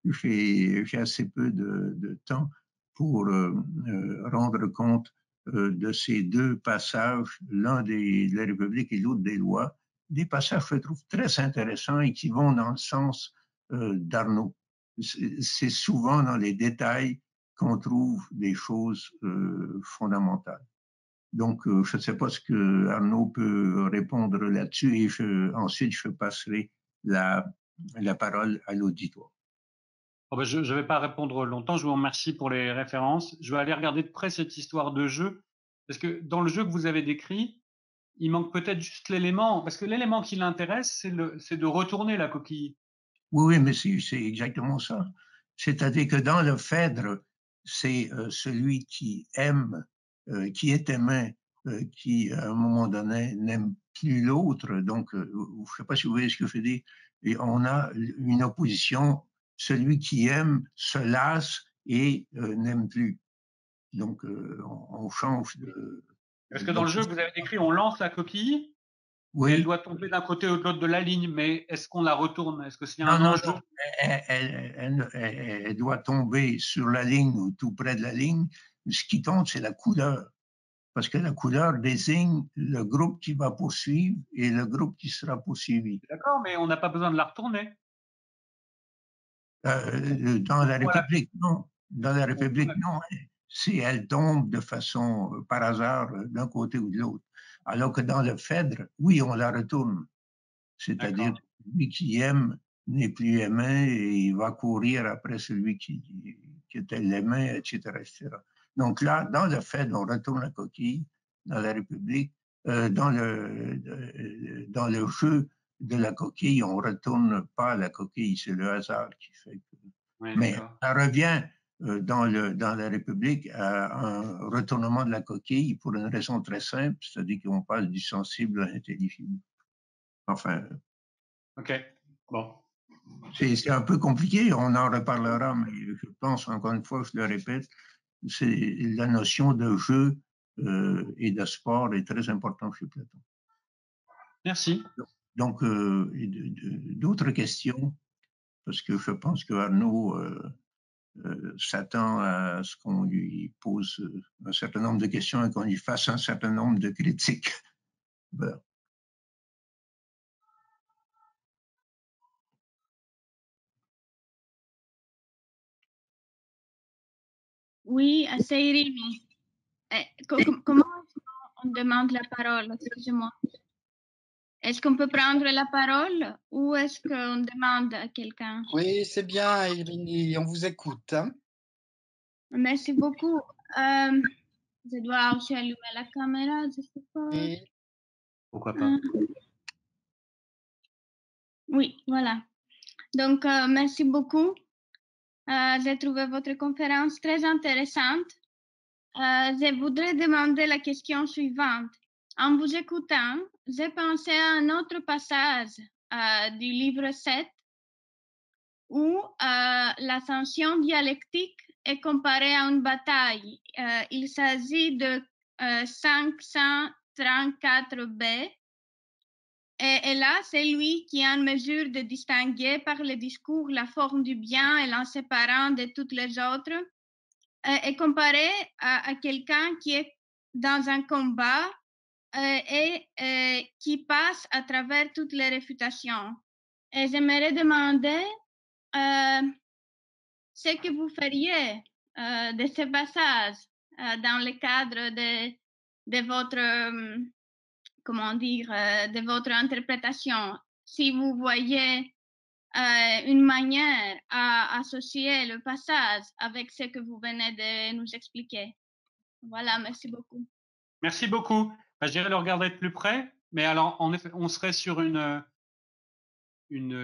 Speaker 1: j'ai assez peu de temps pour rendre compte de ces deux passages, l'un de la République et l'autre des lois, des passages que je trouve très intéressants et qui vont dans le sens d'Arnaud. C'est souvent dans les détails qu'on trouve des choses fondamentales. Donc, je ne sais pas ce que Arnaud peut répondre là-dessus et ensuite je passerai la parole à l'auditoire.
Speaker 2: Oh ben je ne vais pas répondre longtemps, je vous remercie pour les références. Je vais aller regarder de près cette histoire de jeu, parce que dans le jeu que vous avez décrit, il manque peut-être juste l'élément, parce que l'élément qui l'intéresse, c'est de retourner la coquille.
Speaker 1: Oui, mais c'est exactement ça. C'est-à-dire que dans le Phèdre, c'est celui qui aime, qui est aimé, qui à un moment donné n'aime plus l'autre. Donc, je ne sais pas si vous voyez ce que je veux dire. Et on a une opposition, celui qui aime se lasse et n'aime plus. Donc, on change de...
Speaker 2: Parce que dans le jeu que vous avez décrit, on lance la coquille, et elle
Speaker 1: Oui.
Speaker 2: doit tomber d'un côté ou de l'autre de la ligne, mais est-ce qu'on la retourne? Est-ce que s'il y a
Speaker 1: Non,
Speaker 2: un
Speaker 1: non,
Speaker 2: enjeu?
Speaker 1: non. Elle doit tomber sur la ligne ou tout près de la ligne. Ce qui compte, c'est la couleur. Parce que la couleur désigne le groupe qui va poursuivre et le groupe qui sera poursuivi.
Speaker 2: D'accord, mais on n'a pas besoin de la retourner.
Speaker 1: Dans la République, non. Dans la République,
Speaker 2: On-
Speaker 1: non. Si elle tombe de façon par hasard d'un côté ou de l'autre. Alors que dans le Phèdre, oui, on la retourne. C'est-à-dire
Speaker 2: D'accord.
Speaker 1: celui qui aime n'est plus aimé et il va courir après celui qui était l'aimé, etc., etc. Donc là, dans le Phèdre, on retourne la coquille. Dans la République, dans le jeu de la coquille, on ne retourne pas la coquille, c'est le hasard qui fait que...
Speaker 2: Ouais,
Speaker 1: mais ça revient dans la République à un retournement de la coquille pour une raison très simple, c'est-à-dire qu'on passe du sensible à l'intelligible. Enfin...
Speaker 2: Ok, bon.
Speaker 1: C'est un peu compliqué, on en reparlera, mais je pense, encore une fois, je le répète, c'est la notion de jeu et de sport est très importante chez Platon.
Speaker 2: Merci.
Speaker 1: Donc, d'autres questions, parce que je pense que Arnaud s'attend à ce qu'on lui pose un certain nombre de questions et qu'on lui fasse un certain nombre de critiques. Ben.
Speaker 3: Oui, c'est Irimi. Comment on demande la parole? Excusez-moi. Est-ce qu'on peut prendre la parole ou est-ce qu'on demande à quelqu'un?
Speaker 4: Oui, c'est bien, Irimi, on vous écoute. Hein?
Speaker 3: Merci beaucoup. Je dois aussi allumer la caméra, je sais pas.
Speaker 2: Oui. Pourquoi pas?
Speaker 3: Oui, voilà. Donc, merci beaucoup. J'ai trouvé votre conférence très intéressante. Je voudrais demander la question suivante. En vous écoutant, j'ai pensé à un autre passage du livre 7 où l'ascension dialectique est comparée à une bataille. Il s'agit de 534b. Et là, c'est lui qui est en mesure de distinguer par le discours la forme du bien et l'en séparant de toutes les autres, est comparé à quelqu'un qui est dans un combat et qui passe à travers toutes les réfutations. Et j'aimerais demander ce que vous feriez de ce passage dans le cadre de votre... comment dire, de votre interprétation. Si vous voyez une manière à associer le passage avec ce que vous venez de nous expliquer. Voilà, merci beaucoup.
Speaker 2: Merci beaucoup. Je dirais le regarder de plus près, mais alors en effet, on serait sur une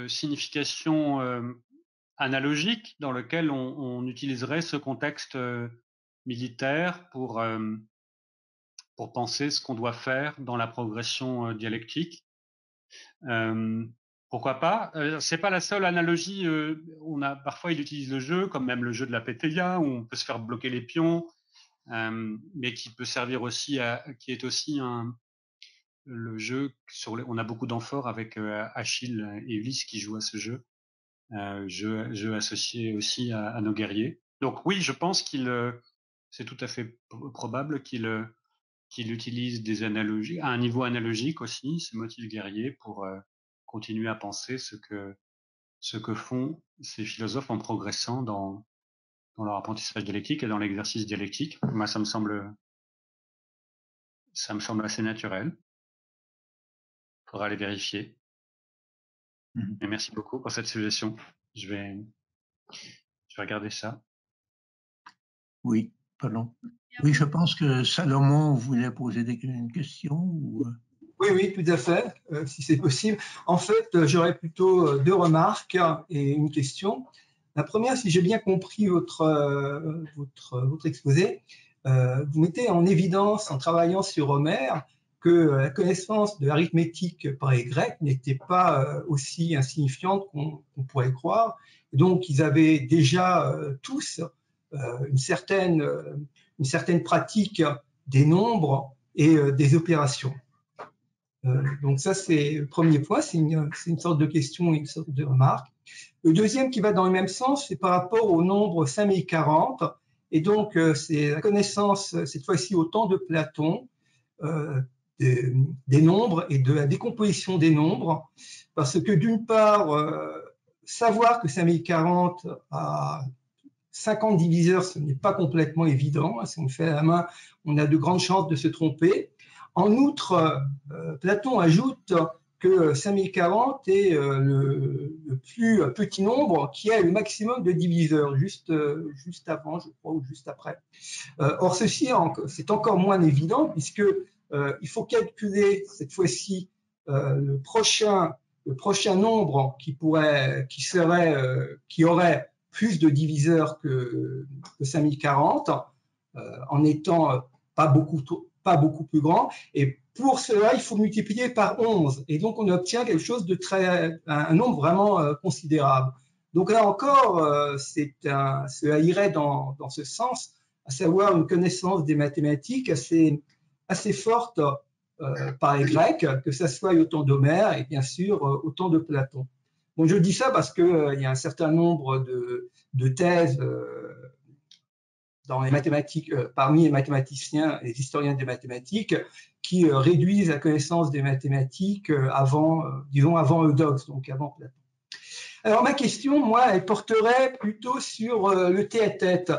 Speaker 2: signification analogique dans lequel on utiliserait ce contexte militaire pour penser ce qu'on doit faire dans la progression dialectique. Pourquoi pas? C'est pas la seule analogie. Parfois, il utilise le jeu, comme même le jeu de la pétéia, où on peut se faire bloquer les pions, mais qui peut servir aussi qui est aussi le jeu on a beaucoup d'amphores avec Achille et Ulysse qui jouent à ce jeu. Jeu associé aussi à nos guerriers. Donc oui, je pense c'est tout à fait probable qu'il utilise des analogies, à un niveau analogique aussi, ces motifs guerriers pour continuer à penser ce que font ces philosophes en progressant dans leur apprentissage dialectique et dans l'exercice dialectique. Moi, ça me semble assez naturel. Il faudra aller vérifier. Mais merci beaucoup pour cette suggestion. Je vais regarder ça.
Speaker 1: Oui, pardon. Oui, je pense que Salomon voulait poser une question. Ou...
Speaker 5: Oui, tout à fait, si c'est possible. En fait, j'aurais plutôt deux remarques et une question. La première, si j'ai bien compris votre exposé, vous mettez en évidence, en travaillant sur Homère, que la connaissance de l'arithmétique par les Grecs n'était pas aussi insignifiante qu'on pourrait croire. Et donc, ils avaient déjà tous une certaine pratique des nombres et des opérations. Donc ça, c'est le premier point, c'est une sorte de question, une sorte de remarque. Le deuxième qui va dans le même sens, c'est par rapport au nombre 5040. Et donc, c'est la connaissance, cette fois-ci au temps de Platon, des nombres et de la décomposition des nombres. Parce que d'une part, savoir que 5040 a 50 diviseurs, ce n'est pas complètement évident. Si on le fait à la main, on a de grandes chances de se tromper. En outre, Platon ajoute que 5040 est le plus petit nombre qui a le maximum de diviseurs, juste avant, je crois, ou juste après. Or, ceci, c'est encore moins évident, puisque il faut calculer cette fois-ci le prochain nombre qui aurait plus de diviseurs que 5040, en étant pas beaucoup plus grand. Et pour cela, il faut multiplier par 11. Et donc, on obtient quelque chose de un nombre vraiment considérable. Donc là encore, cela irait dans ce sens, à savoir une connaissance des mathématiques assez forte par les Grecs, que ce soit au temps d'Homère et bien sûr au temps de Platon. Bon, je dis ça parce qu'il y a un certain nombre de thèses dans les mathématiques, parmi les mathématiciens et les historiens des mathématiques, qui réduisent la connaissance des mathématiques avant Eudoxe, donc avant Platon. Alors ma question, moi, elle porterait plutôt sur le tête-à-tête.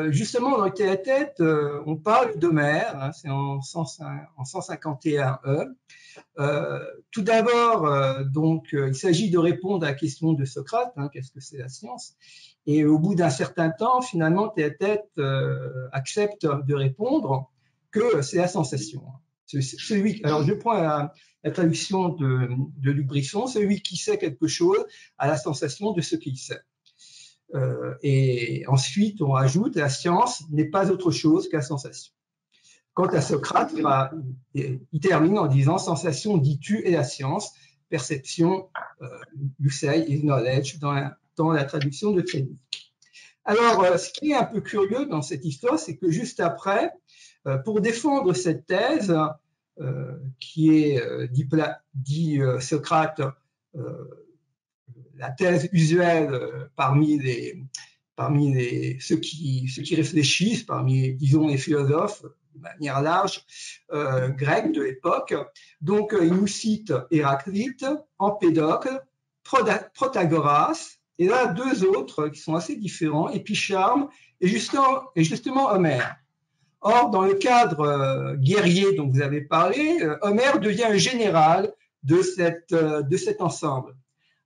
Speaker 5: Justement, dans le tête-à-tête, on parle d'Homère, hein, c'est en 151e. Tout d'abord, il s'agit de répondre à la question de Socrate, hein, qu'est-ce que c'est la science? Et au bout d'un certain temps, finalement, tête-à-tête accepte de répondre que c'est la sensation. Alors, je prends la traduction de Luc Brisson, celui qui sait quelque chose a la sensation de ce qu'il sait. Et ensuite, on ajoute, la science n'est pas autre chose que la sensation. Quant à Socrate, il termine en disant, sensation, dis-tu, est la science, perception, you say, is knowledge, dans la traduction de Trénic. Alors, ce qui est un peu curieux dans cette histoire, c'est que juste après, pour défendre cette thèse, qui est, dit Socrate, la thèse usuelle parmi ceux qui réfléchissent, parmi, disons, les philosophes, de manière large, grecs de l'époque. Donc, il nous cite Héraclite, Empédocle, Protagoras, et là, deux autres qui sont assez différents, Épicharme et justement Homère. Or, dans le cadre guerrier dont vous avez parlé, Homère devient un général de cet ensemble.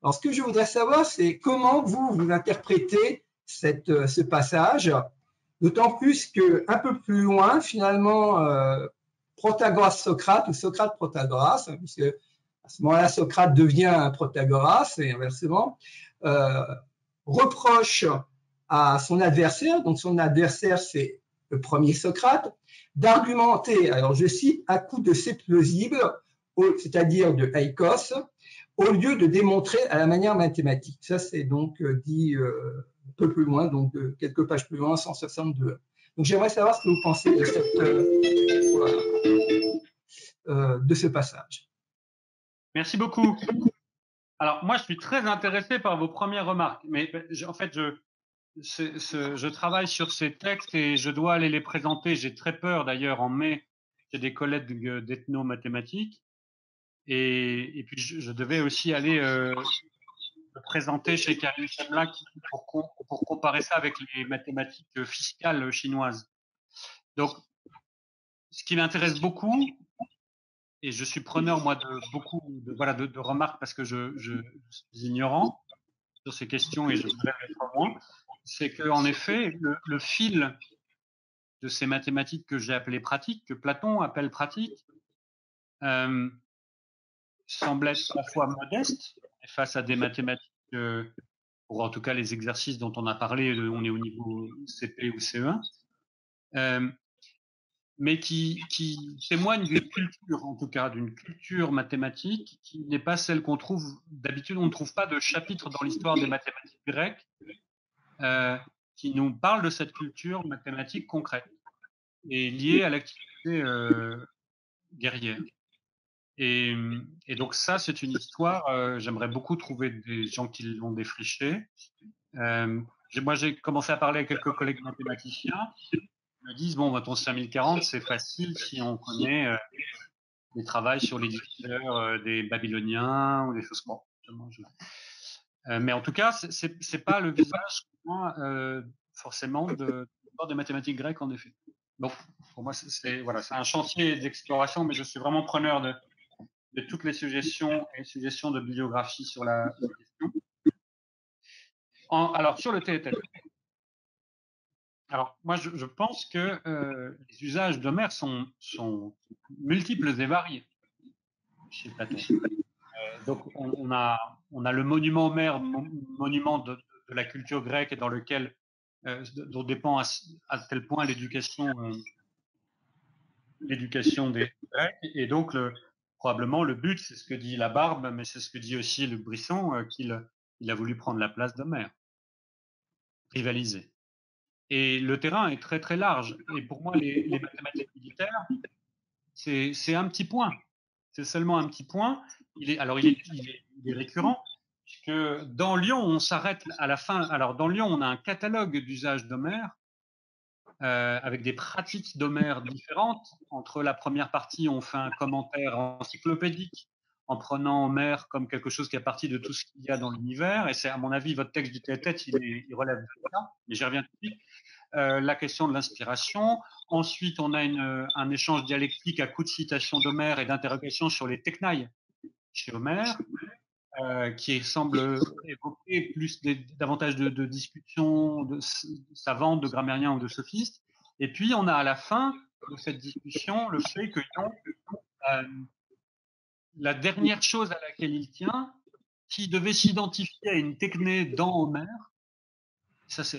Speaker 5: Alors, ce que je voudrais savoir, c'est comment vous interprétez ce passage, d'autant plus qu'un peu plus loin, finalement, Protagoras-Socrate ou Socrate-Protagoras, puisque à ce moment-là, Socrate devient un Protagoras et inversement, reproche à son adversaire, donc son adversaire, c'est le premier Socrate, d'argumenter, alors je cite, à coup de c'est plausible, c'est-à-dire de eikos, au lieu de démontrer à la manière mathématique. Ça, c'est donc dit un peu plus loin, donc quelques pages plus loin, 162. Donc, j'aimerais savoir ce que vous pensez de ce passage.
Speaker 2: Merci beaucoup. Alors, moi, je suis très intéressé par vos premières remarques, mais en fait, je travaille sur ces textes et je dois aller les présenter. J'ai très peur, d'ailleurs, en mai, j'ai des collègues d'ethno-mathématiques. Et puis, je devais aussi aller le présenter chez Karim Shamla pour comparer ça avec les mathématiques fiscales chinoises. Donc, ce qui m'intéresse beaucoup, et je suis preneur, moi, de beaucoup de remarques parce que je suis ignorant sur ces questions et je voudrais être moins, c'est qu'en effet, le fil de ces mathématiques que j'ai appelées pratiques, que Platon appelle pratiques, semble être à la fois modeste face à des mathématiques, ou en tout cas les exercices dont on a parlé, on est au niveau CP ou CE1, mais qui témoigne d'une culture, en tout cas d'une culture mathématique qui n'est pas celle qu'on trouve d'habitude. On ne trouve pas de chapitre dans l'histoire des mathématiques grecques qui nous parle de cette culture mathématique concrète et liée à l'activité guerrière. Et donc ça, c'est une histoire, j'aimerais beaucoup trouver des gens qui l'ont défrichée. Moi, j'ai commencé à parler avec quelques collègues mathématiciens. Ils me disent, bon, ton 5040, c'est facile si on connaît les travaux sur les diviseurs des Babyloniens ou des choses comme ça. Mais en tout cas, c'est pas le visage forcément de l'histoire des mathématiques grecques, en effet. Donc, pour moi, c'est un chantier d'exploration, mais je suis vraiment preneur de toutes les suggestions de bibliographie sur la question. Alors, sur le tête-à-tête. Alors, moi, je pense que les usages d'Homère sont multiples et variées chez Platon. Donc on a le monument Homère, monument de la culture grecque, et dans lequel dont dépend à tel point l'éducation des Grecs. Et donc probablement le but, c'est ce que dit la Barbe, mais c'est ce que dit aussi le Brisson, qu'il a voulu prendre la place d'Homère, rivaliser. Et le terrain est très très large. Et pour moi, les mathématiques militaires, c'est un petit point. C'est seulement un petit point. Il est récurrent, puisque dans Lyon, on s'arrête à la fin. Alors dans Lyon, on a un catalogue d'usage d'Homère, avec des pratiques d'Homère différentes. Entre la première partie, on fait un commentaire encyclopédique en prenant Homère comme quelque chose qui est parti de tout ce qu'il y a dans l'univers. Et c'est, à mon avis, votre texte du tête-à-tête, il relève de ça. Mais j'y reviens tout de suite. La question de l'inspiration. Ensuite, on a un échange dialectique à coups de citation d'Homère et d'interrogation sur les technailles chez Homère, qui semble évoquer davantage de discussions savantes, de grammairiens ou de sophistes. Et puis, on a à la fin de cette discussion le fait que la dernière chose à laquelle il tient, qui devait s'identifier à une techné dans Homère, je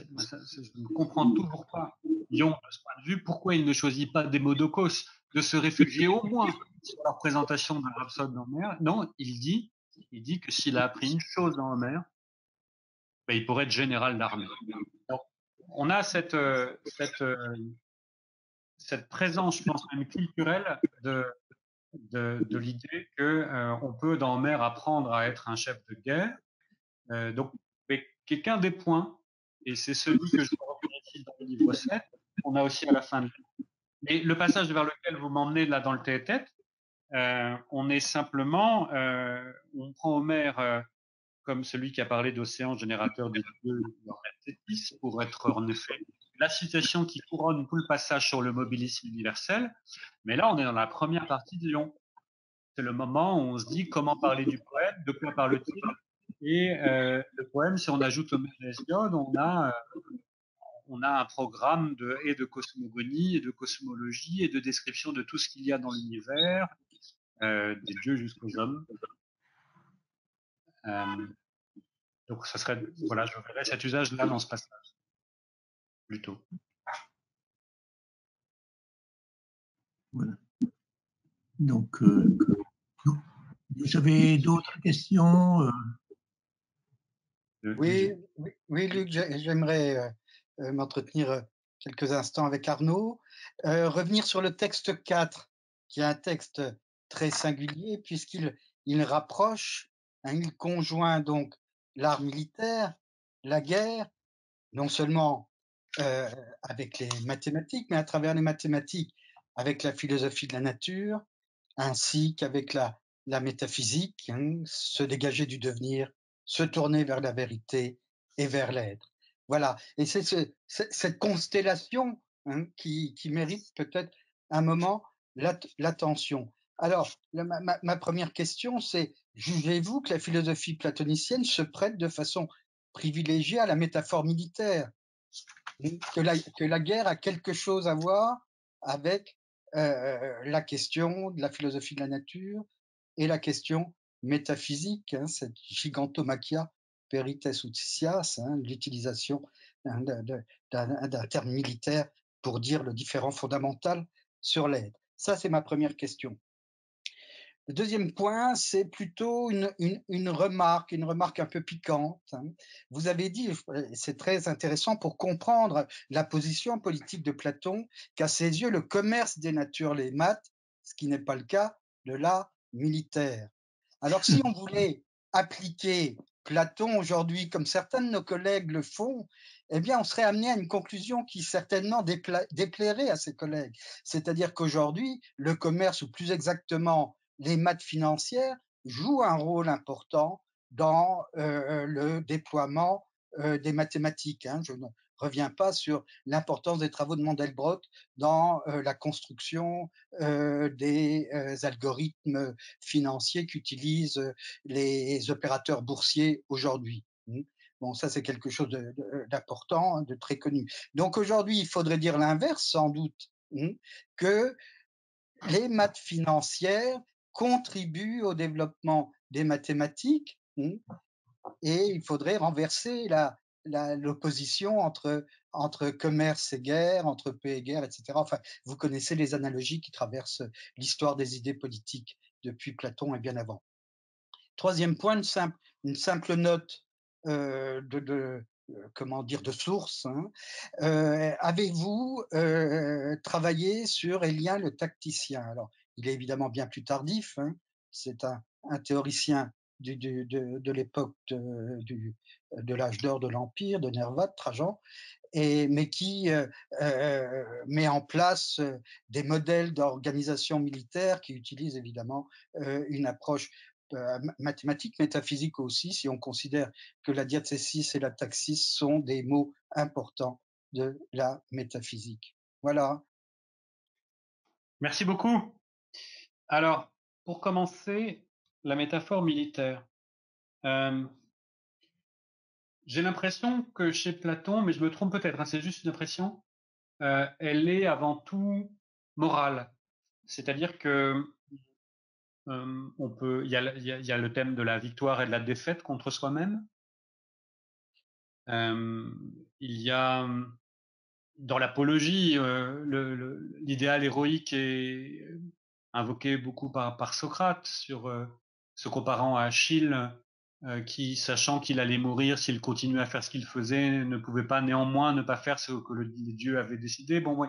Speaker 2: ne comprends toujours pas, Lyon, de ce point de vue, pourquoi il ne choisit pas Démodocos de se réfugier au moins sur la représentation d'un rhapsode d'Homère. Non, il dit que s'il a appris une chose dans Homère, ben, il pourrait être général d'armée. Donc, on a cette présence, je pense même culturelle, de l'idée qu'on peut dans Homère apprendre à être un chef de guerre. Donc, quelqu'un des points, et c'est celui que je reprends ici dans le livre 7, on a aussi à la fin de... Et le passage vers lequel vous m'emmenez là dans le tête-à-tête, on est simplement, on prend Homère comme celui qui a parlé d'océan générateur des dieux pour être en effet la citation qui couronne tout le passage sur le mobilisme universel. Mais là, on est dans la première partie de Lyon. C'est le moment où on se dit comment parler du poème, de quoi parle-t-il. Et le poème, si on ajoute Homère et Hésiode, on a un programme de cosmogonie et de cosmologie et de description de tout ce qu'il y a dans l'univers, des dieux jusqu'aux hommes. Donc, ça serait, voilà, je verrais cet usage-là dans ce passage, plutôt.
Speaker 1: Voilà. Donc, vous avez d'autres questions?
Speaker 4: Oui, Luc, j'aimerais m'entretenir quelques instants avec Arnaud. Revenir sur le texte 4, qui est un texte très singulier, puisqu'il rapproche, il conjoint donc l'art militaire, la guerre, non seulement avec les mathématiques, mais à travers les mathématiques, avec la philosophie de la nature, ainsi qu'avec la métaphysique, se dégager du devenir, se tourner vers la vérité et vers l'être. Voilà. Et c'est cette constellation qui mérite peut-être un moment l'attention. Alors, ma première question, c'est, jugez-vous que la philosophie platonicienne se prête de façon privilégiée à la métaphore militaire, que la guerre a quelque chose à voir avec la question de la philosophie de la nature et la question métaphysique, cette gigantomachia perites uticias, l'utilisation d'un terme militaire pour dire le différent fondamental sur l'être. Ça, c'est ma première question. Le deuxième point, c'est plutôt une remarque un peu piquante. Vous avez dit, c'est très intéressant pour comprendre la position politique de Platon, qu'à ses yeux, le commerce dénature les maths, ce qui n'est pas le cas de l'art militaire. Alors, si on voulait appliquer Platon aujourd'hui, comme certains de nos collègues le font, eh bien, on serait amené à une conclusion qui certainement déplairait à ses collègues. C'est-à-dire qu'aujourd'hui, le commerce, ou plus exactement les maths financières, jouent un rôle important dans le déploiement des mathématiques. Je ne reviens pas sur l'importance des travaux de Mandelbrot dans la construction des algorithmes financiers qu'utilisent les opérateurs boursiers aujourd'hui. Bon, ça, c'est quelque chose d'important, de très connu. Donc aujourd'hui, il faudrait dire l'inverse, sans doute, que les maths financières contribuent au développement des mathématiques, et il faudrait renverser l'opposition entre commerce et guerre, entre paix et guerre, etc. Enfin, vous connaissez les analogies qui traversent l'histoire des idées politiques depuis Platon et bien avant. Troisième point, une simple note de source. Avez-vous travaillé sur Élien le tacticien? Alors, il est évidemment bien plus tardif. C'est un théoricien de l'époque de l'âge d'or de l'Empire, de Nerva, de Trajan, mais qui met en place des modèles d'organisation militaire qui utilisent évidemment une approche mathématique, métaphysique aussi, si on considère que la diathèsis et la taxis sont des mots importants de la métaphysique. Voilà.
Speaker 2: Merci beaucoup. Alors, pour commencer, la métaphore militaire. J'ai l'impression que chez Platon, mais je me trompe peut-être, c'est juste une impression, elle est avant tout morale. C'est-à-dire que il y a le thème de la victoire et de la défaite contre soi-même. Il y a dans l'apologie l'idéal héroïque est invoqué beaucoup par Socrate, sur se comparant à Achille, qui, sachant qu'il allait mourir s'il continuait à faire ce qu'il faisait, ne pouvait pas néanmoins ne pas faire ce que les dieux avaient décidé. Bon, ouais,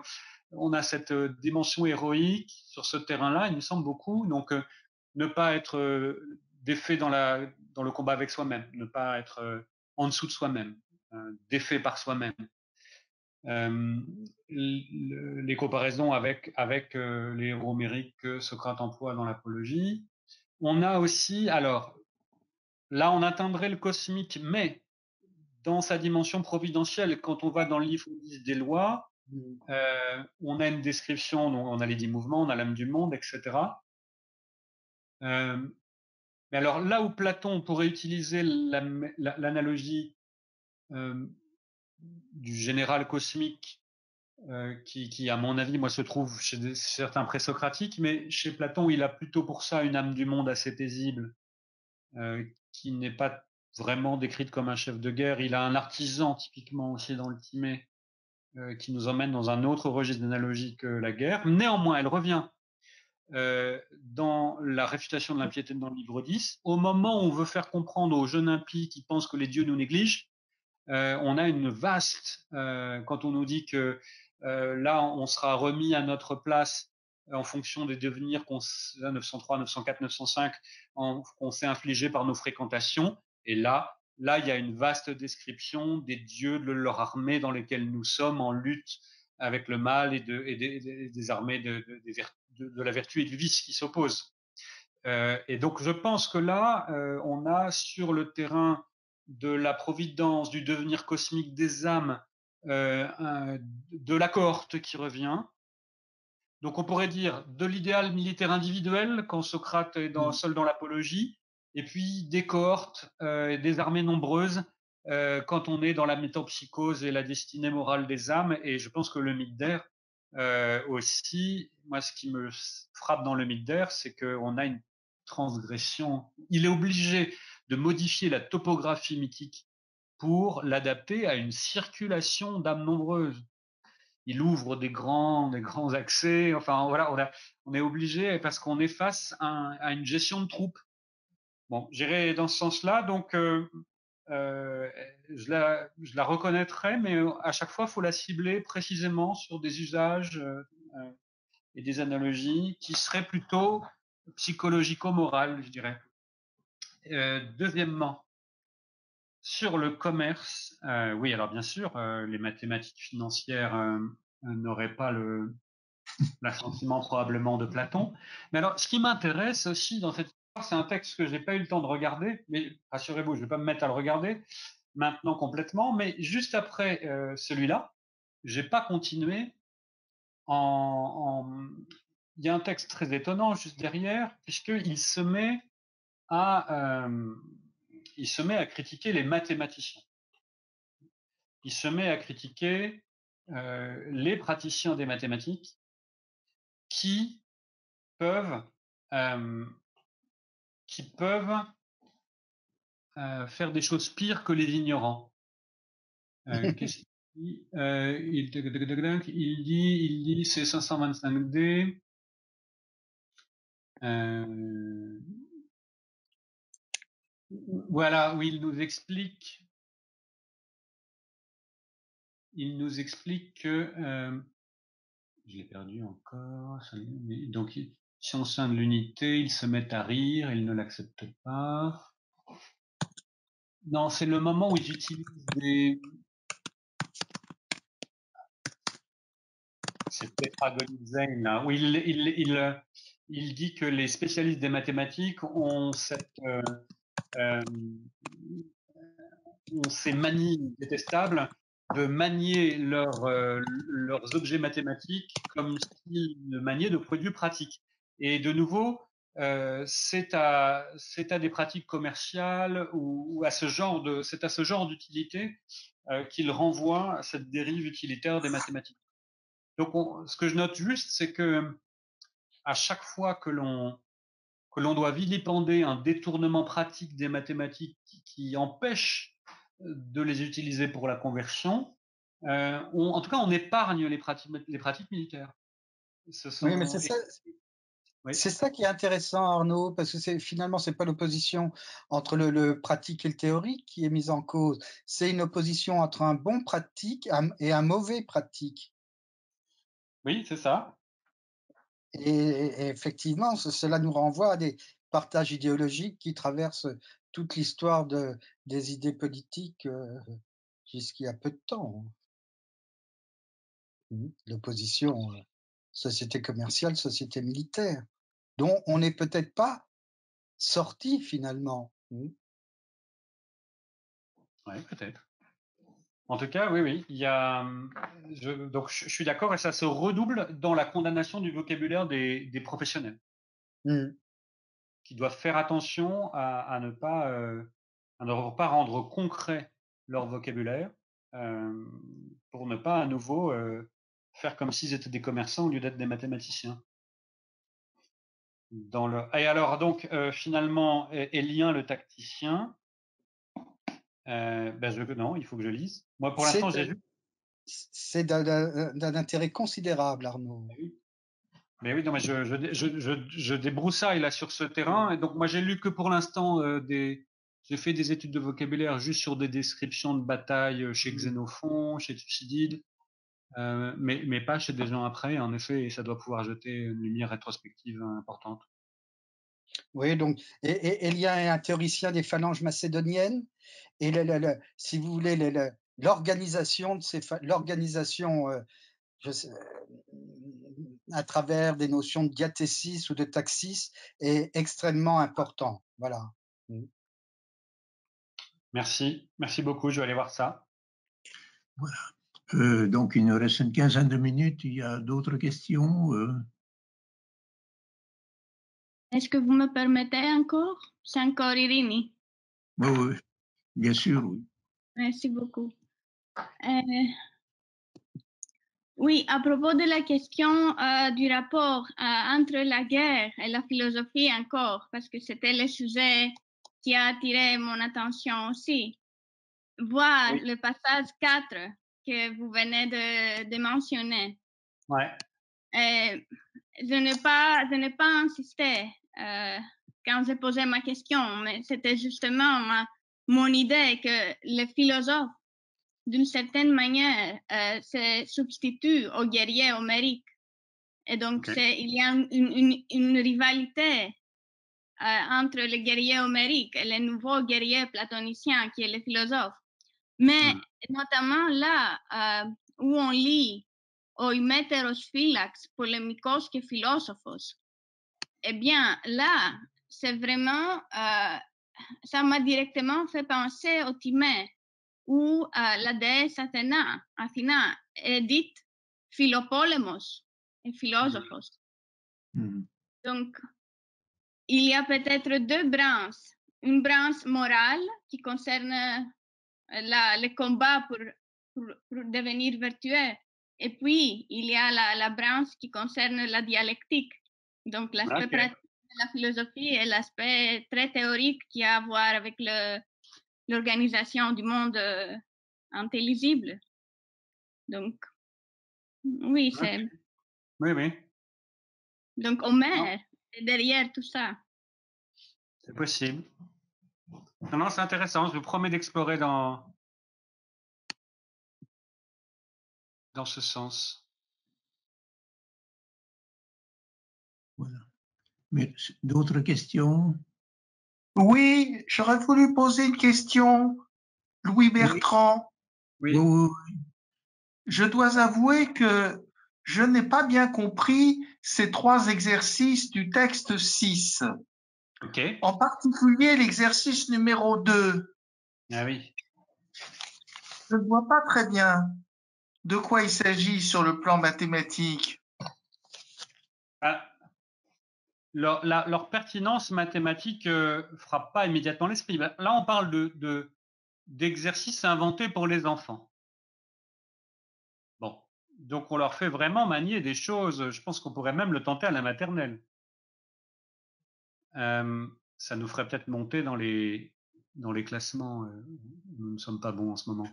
Speaker 2: on a cette dimension héroïque sur ce terrain-là, il me semble beaucoup. Donc, ne pas être défait dans le combat avec soi-même, ne pas être en dessous de soi-même, défait par soi-même. Les comparaisons avec les héros homériques que Socrate emploie dans l'apologie. On a aussi, alors, là on atteindrait le cosmique, mais dans sa dimension providentielle, quand on va dans le livre des lois, on a une description, donc on a les 10 mouvements, on a l'âme du monde, etc. Mais alors là où Platon pourrait utiliser l'analogie du général cosmique, qui, à mon avis, moi, se trouve chez certains présocratiques, mais chez Platon, il a plutôt pour ça une âme du monde assez paisible, qui n'est pas vraiment décrite comme un chef de guerre. Il a un artisan, typiquement aussi dans le Timée, qui nous emmène dans un autre registre d'analogie que la guerre. Néanmoins, elle revient dans la réfutation de l'impiété dans le livre 10. Au moment où on veut faire comprendre aux jeunes impies qui pensent que les dieux nous négligent, on a une vaste, quand on nous dit que là, on sera remis à notre place en fonction des devenirs 903, 904, 905, qu'on s'est infligé par nos fréquentations. Et là, il y a une vaste description des dieux, de leur armée dans lesquelles nous sommes en lutte avec le mal et des armées de la vertu et du vice qui s'opposent. Et donc, je pense que là, on a sur le terrain de la providence, du devenir cosmique des âmes, de la cohorte qui revient. Donc on pourrait dire de l'idéal militaire individuel quand Socrate est seul dans l'apologie, et puis des cohortes et des armées nombreuses quand on est dans la métempsychose et la destinée morale des âmes. Et je pense que le mythe d'Air aussi, moi ce qui me frappe dans le mythe d'Air, c'est qu'on a une transgression. Il est obligé de modifier la topographie mythique pour l'adapter à une circulation d'âmes nombreuses. Il ouvre des grands accès. Enfin, voilà, on est obligé parce qu'on est face à une gestion de troupes. Bon, j'irai dans ce sens-là. Donc, je la reconnaîtrai, mais à chaque fois, il faut la cibler précisément sur des usages et des analogies qui seraient plutôt psychologico-morales, je dirais. Deuxièmement, sur le commerce, oui, alors bien sûr, les mathématiques financières n'auraient pas l'assentiment probablement de Platon. Mais alors, ce qui m'intéresse aussi dans cette histoire, c'est un texte que je n'ai pas eu le temps de regarder, mais rassurez-vous, je ne vais pas me mettre à le regarder maintenant complètement, mais juste après celui-là, je n'ai pas continué il y a un texte très étonnant juste derrière, puisqu'il se met à critiquer les mathématiciens. Il se met à critiquer les praticiens des mathématiques qui peuvent faire des choses pires que les ignorants. Qu'est-ce qu'il dit il dit c'est 525D. Voilà, où il nous explique que je l'ai perdu encore. Donc, si on sein de l'unité, ils se mettent à rire, ils ne l'acceptent pas. Non, c'est le moment où ils utilisent des... C'est Tetragonizane, là, où il dit que les spécialistes des mathématiques ont ces manies détestables de manier leurs objets mathématiques comme s'ils maniaient de produits pratiques. Et de nouveau, c'est à des pratiques commerciales ou à ce genre d'utilité qu'il renvoie à cette dérive utilitaire des mathématiques. Donc, ce que je note juste, c'est que à chaque fois que l'on doit vilipender un détournement pratique des mathématiques qui empêche de les utiliser pour la conversion, en tout cas, on épargne les pratiques militaires.
Speaker 4: Oui, mais c'est ça qui est intéressant, Arnaud, parce que finalement, c'est pas l'opposition entre le pratique et le théorique qui est mise en cause. C'est une opposition entre un bon pratique et un mauvais pratique.
Speaker 2: Oui, c'est ça.
Speaker 4: Et effectivement, cela nous renvoie à des partages idéologiques qui traversent toute l'histoire des idées politiques jusqu'il y a peu de temps. L'opposition société commerciale, société militaire, dont on n'est peut-être pas sorti finalement.
Speaker 2: Oui, peut-être. En tout cas, oui. Il y a, donc, je suis d'accord, et ça se redouble dans la condamnation du vocabulaire des professionnels, qui doivent faire attention à ne pas rendre concret leur vocabulaire, pour ne pas à nouveau faire comme s'ils étaient des commerçants au lieu d'être des mathématiciens. Et alors donc finalement, Élien le tacticien, non, il faut que je lise. Moi pour l'instant j'ai vu.
Speaker 4: C'est d'un intérêt considérable, Arnaud.
Speaker 2: Mais oui, non, mais je débroussaille là sur ce terrain, et donc moi j'ai lu que pour l'instant j'ai fait des études de vocabulaire juste sur des descriptions de batailles chez Xénophon, chez Thucydide, mais pas chez des gens après, en effet, et ça doit pouvoir jeter une lumière rétrospective importante.
Speaker 4: Oui, donc, et Élien est un théoricien des phalanges macédoniennes, et si vous voulez, l'organisation à travers des notions de diathésis ou de taxis est extrêmement important. Voilà.
Speaker 2: Merci beaucoup, je vais aller voir ça.
Speaker 1: Voilà. Donc, il nous reste une quinzaine de minutes. Il y a d'autres questions
Speaker 3: Est-ce que vous me permettez encore? C'est encore Irini.
Speaker 1: Oui, bien sûr, oui.
Speaker 3: Merci beaucoup. Oui, à propos de la question du rapport entre la guerre et la philosophie encore, parce que c'était le sujet qui a attiré mon attention aussi. Voir le passage 4 que vous venez de mentionner.
Speaker 2: Ouais.
Speaker 3: Je n'ai pas insisté quand j'ai posé ma question, mais c'était justement mon idée que le philosophe, d'une certaine manière, se substitue au guerrier homérique. Et donc, il y a une rivalité entre le guerrier homérique et le nouveau guerrier platonicien qui est le philosophe. Mais notamment là où on lit «O imeteros phylax polemikos και philosophos», eh bien là, c'est vraiment, ça m'a directement fait penser au Timée, où la déesse Athéna est dite philopolemos et philosophos. Donc, il y a peut-être deux branches. Une branche morale qui concerne le combat pour devenir vertueux. Et puis, il y a la branche qui concerne la dialectique, Donc, l'aspect pratique de la philosophie et l'aspect très théorique qui a à voir avec l'organisation du monde intelligible. Donc, oui, c'est...
Speaker 2: Oui, oui.
Speaker 3: Donc, Homère est derrière tout ça.
Speaker 2: C'est possible. Non, c'est intéressant. Je vous promets d'explorer dans ce sens.
Speaker 1: Voilà. Mais d'autres questions?
Speaker 6: Oui, j'aurais voulu poser une question. Louis Bertrand.
Speaker 2: Oui.
Speaker 6: Je dois avouer que je n'ai pas bien compris ces 3 exercices du texte 6.
Speaker 2: OK.
Speaker 6: En particulier l'exercice numéro 2.
Speaker 2: Ah oui.
Speaker 6: Je ne vois pas très bien de quoi il s'agit sur le plan mathématique.
Speaker 2: Leur pertinence mathématique frappe pas immédiatement l'esprit. Là, on parle d'exercices inventés pour les enfants. Bon, donc on leur fait vraiment manier des choses. Je pense qu'on pourrait même le tenter à la maternelle. Ça nous ferait peut-être monter dans les classements. Nous ne sommes pas bons en ce moment.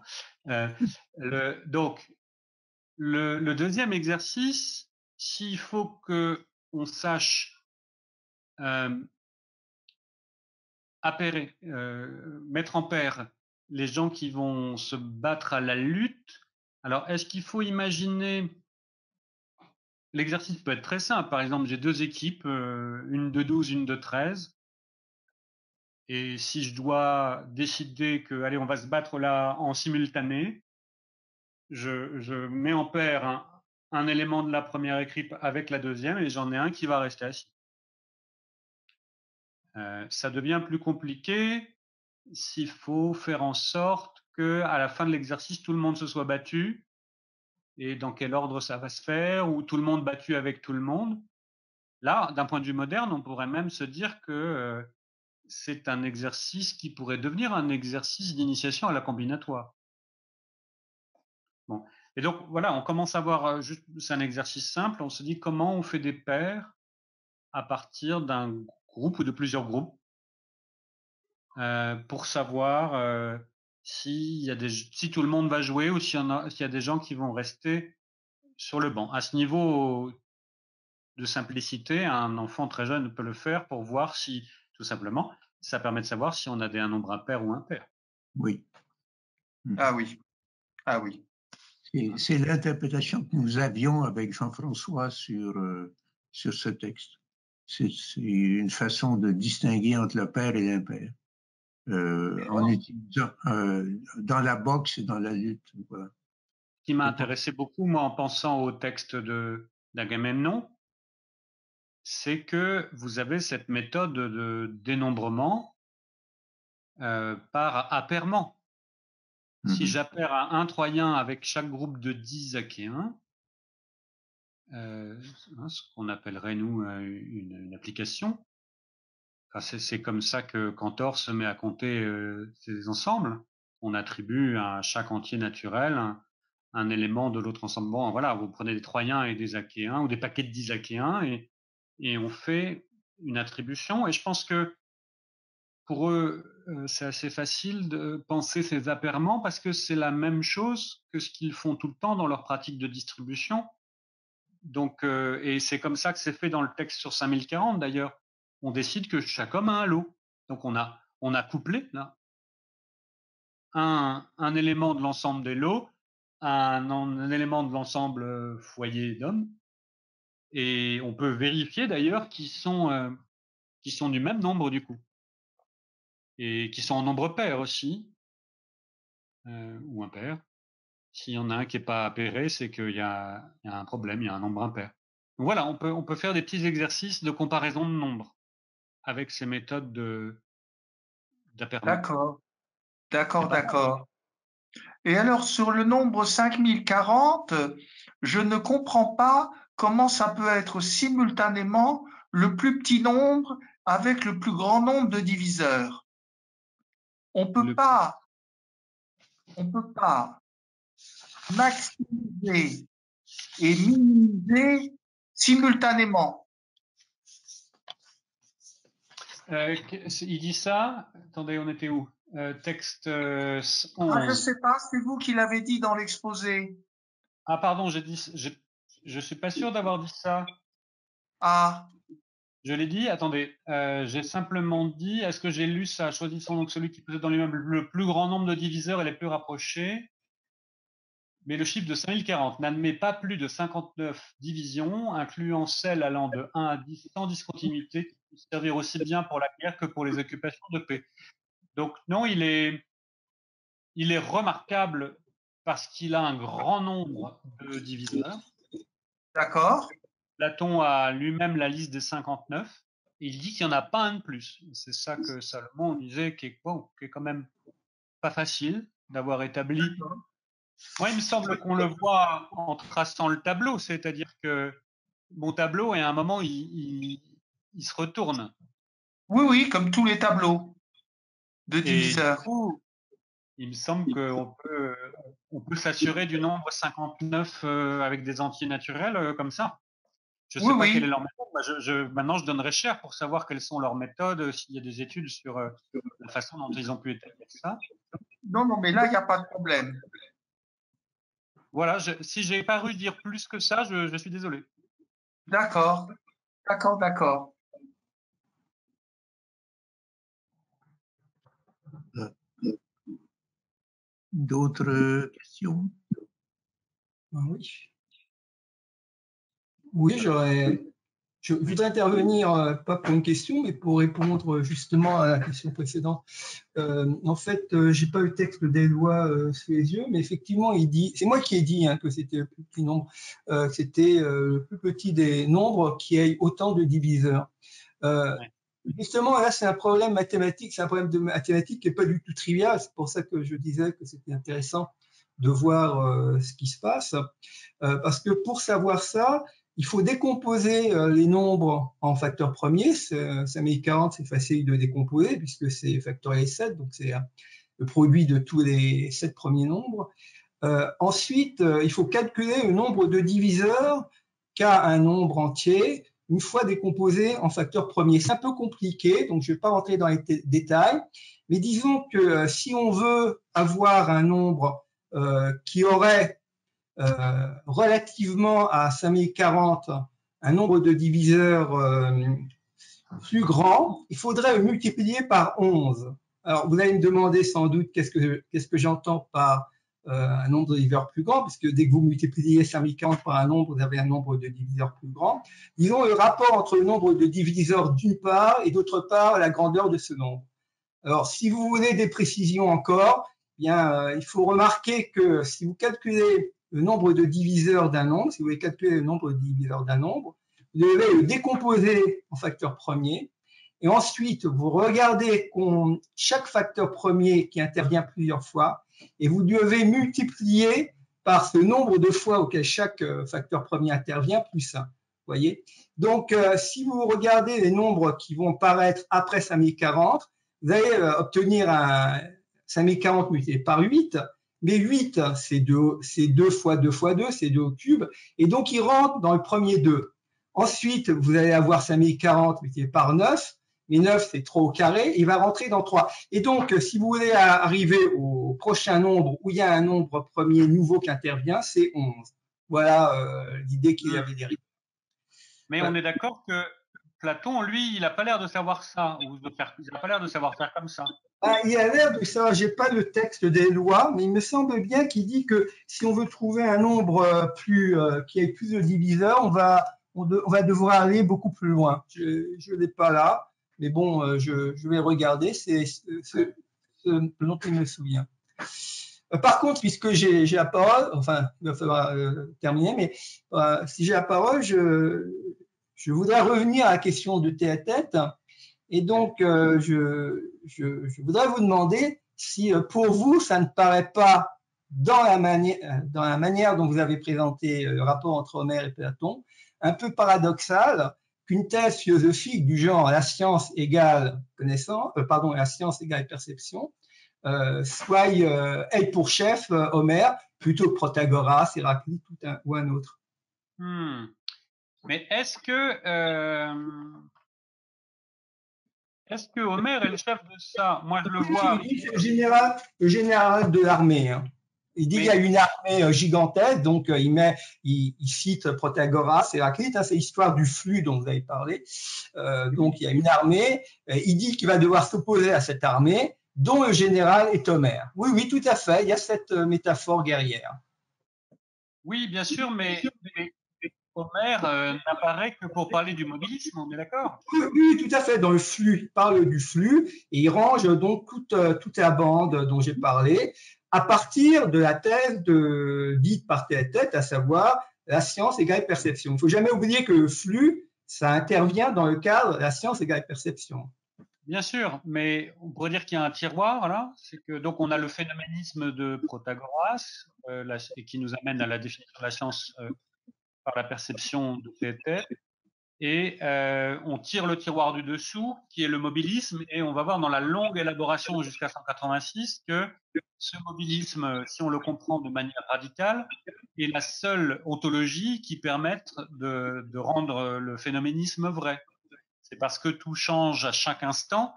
Speaker 2: Donc, le deuxième exercice, s'il faut que on sache mettre en paire les gens qui vont se battre à la lutte. Alors, est-ce qu'il faut imaginer... L'exercice peut être très simple. Par exemple, j'ai 2 équipes, une de 12, une de 13. Et si je dois décider que, allez, on va se battre là en simultané, je mets en paire un élément de la première équipe avec la deuxième et j'en ai un qui va rester assis. Ça devient plus compliqué s'il faut faire en sorte que, à la fin de l'exercice, tout le monde se soit battu. Et dans quel ordre ça va se faire, ou tout le monde battu avec tout le monde. Là, d'un point de vue moderne, on pourrait même se dire que c'est un exercice qui pourrait devenir un exercice d'initiation à la combinatoire. Bon. Et donc, voilà, on commence à voir, c'est un exercice simple, on se dit comment on fait des paires à partir d'un groupe ou de plusieurs groupes pour savoir si tout le monde va jouer ou s'il y a des gens qui vont rester sur le banc. À ce niveau de simplicité, un enfant très jeune peut le faire pour voir si, tout simplement, ça permet de savoir si on a un nombre impair ou impair.
Speaker 1: Oui.
Speaker 6: Ah oui. Ah oui.
Speaker 1: C'est l'interprétation que nous avions avec Jean-François sur ce texte. C'est une façon de distinguer entre le pair et l'impair. En utilisant dans la boxe et dans la lutte. Voilà.
Speaker 2: Ce qui m'a intéressé beaucoup, moi, en pensant au texte d'Agamemnon, c'est que vous avez cette méthode de dénombrement par appairement. Si j'appaire à un Troyen avec chaque groupe de 10 Achéens, ce qu'on appellerait, nous, une application, enfin, c'est comme ça que Cantor se met à compter ces ensembles. On attribue à chaque entier naturel un élément de l'autre ensemble. Bon, voilà, vous prenez des Troyens et des Achéens, ou des paquets de 10 Achéens, et on fait une attribution. Et je pense que pour eux, c'est assez facile de penser ces appairements parce que c'est la même chose que ce qu'ils font tout le temps dans leur pratique de distribution. Donc, et c'est comme ça que c'est fait dans le texte sur 5040 d'ailleurs. On décide que chaque homme a un lot. Donc on a couplé là un élément de l'ensemble des lots, un élément de l'ensemble foyer d'hommes, et on peut vérifier d'ailleurs qu'ils sont du même nombre du coup, et qui sont en nombre pair aussi, ou impair. S'il y en a un qui n'est pas appairé, c'est qu'il y a un problème, il y a un nombre impair. Donc voilà, on peut faire des petits exercices de comparaison de nombres avec ces méthodes d'appairement.
Speaker 6: D'accord. Et alors, sur le nombre 5040, je ne comprends pas comment ça peut être simultanément le plus petit nombre avec le plus grand nombre de diviseurs. On peut pas maximiser et minimiser simultanément.
Speaker 2: Il dit ça. Attendez, on était où? Texte 11.
Speaker 6: Ah, je sais pas, c'est vous qui l'avez dit dans l'exposé.
Speaker 2: Ah, pardon, je suis pas sûr d'avoir dit ça.
Speaker 6: Ah.
Speaker 2: Je l'ai dit, attendez, j'ai simplement dit, est-ce que j'ai lu ça? Choisissons donc celui qui possède dans l'immeuble le plus grand nombre de diviseurs et les plus rapprochés. Mais le chiffre de 5040 n'admet pas plus de 59 divisions, incluant celles allant de 1 à 10 sans discontinuité, qui puissent servir aussi bien pour la guerre que pour les occupations de paix. Donc non, il est remarquable parce qu'il a un grand nombre de diviseurs.
Speaker 6: D'accord.
Speaker 2: Platon a lui-même la liste des 59 et il dit qu'il n'y en a pas un de plus. C'est ça que Salomon disait qui est quand même pas facile d'avoir établi. Moi, il me semble qu'on le voit en traçant le tableau, c'est-à-dire que mon tableau, et à un moment, il se retourne.
Speaker 6: Oui, oui, comme tous les tableaux de diviseurs.
Speaker 2: Et du coup, il me semble qu'on peut s'assurer du nombre 59 avec des entiers naturels comme ça. Je ne sais pas quelle est leur méthode. Moi, maintenant, je donnerais cher pour savoir quelles sont leurs méthodes, s'il y a des études sur la façon dont ils ont pu établir ça.
Speaker 6: Non, mais là, il n'y a pas de problème.
Speaker 2: Voilà, si j'ai pas ru dire plus que ça, je suis désolé.
Speaker 6: D'accord.
Speaker 1: D'autres questions?
Speaker 5: Oui. Oui, je voudrais intervenir, pas pour une question, mais pour répondre justement à la question précédente. En fait, j'ai pas eu le texte des lois sous les yeux, mais effectivement, il dit, c'est moi qui ai dit que c'était le plus petit nombre, c'était le plus petit des nombres qui ait autant de diviseurs. Justement, là, c'est un problème mathématique, c'est un problème de mathématiques qui n'est pas du tout trivial. C'est pour ça que je disais que c'était intéressant de voir ce qui se passe. Parce que pour savoir ça, il faut décomposer les nombres en facteurs premiers. 5040, c'est facile de décomposer puisque c'est factoriel 7, donc c'est le produit de tous les 7 premiers nombres. Ensuite, il faut calculer le nombre de diviseurs qu'a un nombre entier une fois décomposé en facteurs premiers. C'est un peu compliqué, donc je ne vais pas rentrer dans les détails, mais disons que si on veut avoir un nombre qui aurait relativement à 5040 un nombre de diviseurs plus grand, il faudrait le multiplier par 11. Alors, vous allez me demander sans doute qu'est-ce que j'entends par un nombre de diviseurs plus grand, puisque dès que vous multipliez 5040 par un nombre, vous avez un nombre de diviseurs plus grand. Disons le rapport entre le nombre de diviseurs d'une part et d'autre part la grandeur de ce nombre. Alors, si vous voulez des précisions encore, eh bien, il faut remarquer que si vous calculez le nombre de diviseurs d'un nombre, si vous voulez calculer le nombre de diviseurs d'un nombre, vous devez le décomposer en facteurs premiers. Et ensuite, vous regardez chaque facteur premier qui intervient plusieurs fois et vous devez multiplier par ce nombre de fois auquel chaque facteur premier intervient, plus 1. Vous voyez? Donc, si vous regardez les nombres qui vont paraître après 5040, vous allez obtenir un 5040 multiplié par 8, mais 8, c'est 2 fois 2 fois 2, c'est 2 au cube, et donc il rentre dans le premier 2. Ensuite, vous allez avoir 5040 multiplié par 9, mais 9, c'est 3 au carré, il va rentrer dans 3. Et donc, si vous voulez arriver au prochain nombre où il y a un nombre premier nouveau qui intervient, c'est 11. Voilà l'idée qu'il avait derrière.
Speaker 2: Mais on est d'accord que Platon, lui, il n'a pas l'air de savoir ça, il n'a pas l'air de savoir faire comme ça.
Speaker 5: Il a l'air de savoir, je n'ai pas le texte des lois, mais il me semble bien qu'il dit que si on veut trouver un nombre qui ait plus de diviseurs, on va devoir aller beaucoup plus loin. Je ne l'ai pas là, mais bon, je vais regarder, c'est ce dont il me souvient. Par contre, puisque j'ai la parole, enfin, il va falloir terminer, mais si j'ai la parole, je voudrais revenir à la question de tête-à-tête. Et donc, je voudrais vous demander si, pour vous, ça ne paraît pas, dans la manière dont vous avez présenté le rapport entre Homère et Platon, un peu paradoxal qu'une thèse philosophique du genre la science égale connaissance, la science égale perception, soit ait pour chef Homère plutôt que Protagoras, Héraclite ou un autre.
Speaker 2: Mais est-ce Est-ce que Homère est le chef de ça? Moi, je le vois.
Speaker 5: Il dit c'est le général de l'armée. Hein. Il dit qu'il y a une armée gigantesque, donc il cite Protagoras et Héraclite, hein, c'est l'histoire du flux dont vous avez parlé. Donc il y a une armée, il dit qu'il va devoir s'opposer à cette armée, dont le général est Homère. Oui, oui, tout à fait, il y a cette métaphore guerrière.
Speaker 2: Oui, bien sûr, mais Homère n'apparaît que pour parler du mobilisme, on est d'accord?
Speaker 5: Oui, tout à fait, dans le flux, il parle du flux et il range donc toute la bande dont j'ai parlé à partir de la thèse dite par Théétète, à savoir la science égale perception. Il ne faut jamais oublier que le flux, ça intervient dans le cadre de la science égale perception.
Speaker 2: Bien sûr, mais on pourrait dire qu'il y a un tiroir là. C'est que donc on a le phénoménisme de Protagoras et qui nous amène à la définition de la science par la perception de Théétète. Et on tire le tiroir du dessous, qui est le mobilisme, et on va voir dans la longue élaboration jusqu'à 186 que ce mobilisme, si on le comprend de manière radicale, est la seule ontologie qui permette de rendre le phénoménisme vrai. C'est parce que tout change à chaque instant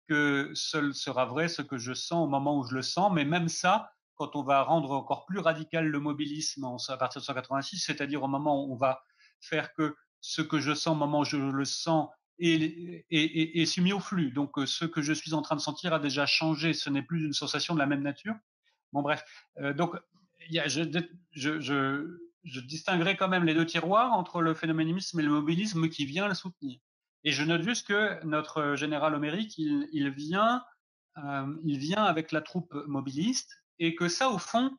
Speaker 2: que seul sera vrai ce que je sens au moment où je le sens, mais même ça, quand on va rendre encore plus radical le mobilisme à partir de 186, c'est-à-dire au moment où on va faire que ce que je sens au moment où je le sens est soumis au flux. Donc ce que je suis en train de sentir a déjà changé, ce n'est plus une sensation de la même nature. Bon bref, donc je distinguerai quand même les deux tiroirs entre le phénoménisme et le mobilisme qui vient le soutenir. Et je note juste que notre général homérique, il vient avec la troupe mobiliste et que ça, au fond,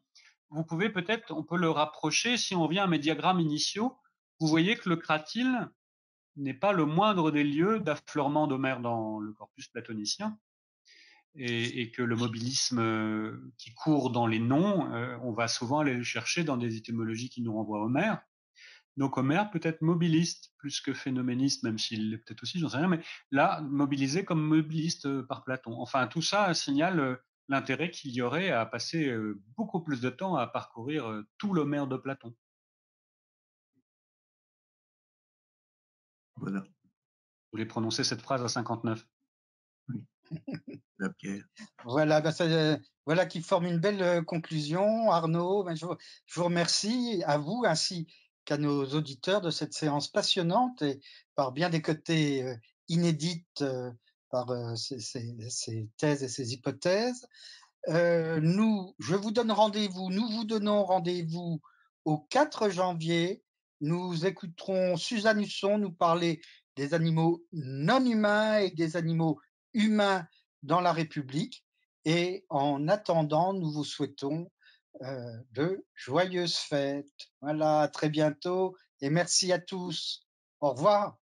Speaker 2: vous pouvez peut-être, on peut le rapprocher si on vient à mes diagrammes initiaux. Vous voyez que le cratyle n'est pas le moindre des lieux d'affleurement d'Homère dans le corpus platonicien et que le mobilisme qui court dans les noms, on va souvent aller le chercher dans des étymologies qui nous renvoient à Homère. Donc Homère peut être mobiliste plus que phénoméniste, même s'il l'est peut-être aussi, j'en sais rien, mais là, mobilisé comme mobiliste par Platon. Enfin, tout ça signale l'intérêt qu'il y aurait à passer beaucoup plus de temps à parcourir tout l'Homère de Platon.
Speaker 1: Voilà.
Speaker 2: Vous voulez prononcer cette phrase à 59?
Speaker 1: Oui. La pierre.
Speaker 4: Voilà, voilà qui forme une belle conclusion. Arnaud, je vous remercie à vous ainsi qu'à nos auditeurs de cette séance passionnante et par bien des côtés inédites par ces thèses et ces hypothèses. Nous vous donnons rendez-vous au 4 janvier. Nous écouterons Suzanne Husson nous parler des animaux non humains et des animaux humains dans la République. Et en attendant, nous vous souhaitons de joyeuses fêtes. Voilà, à très bientôt et merci à tous. Au revoir.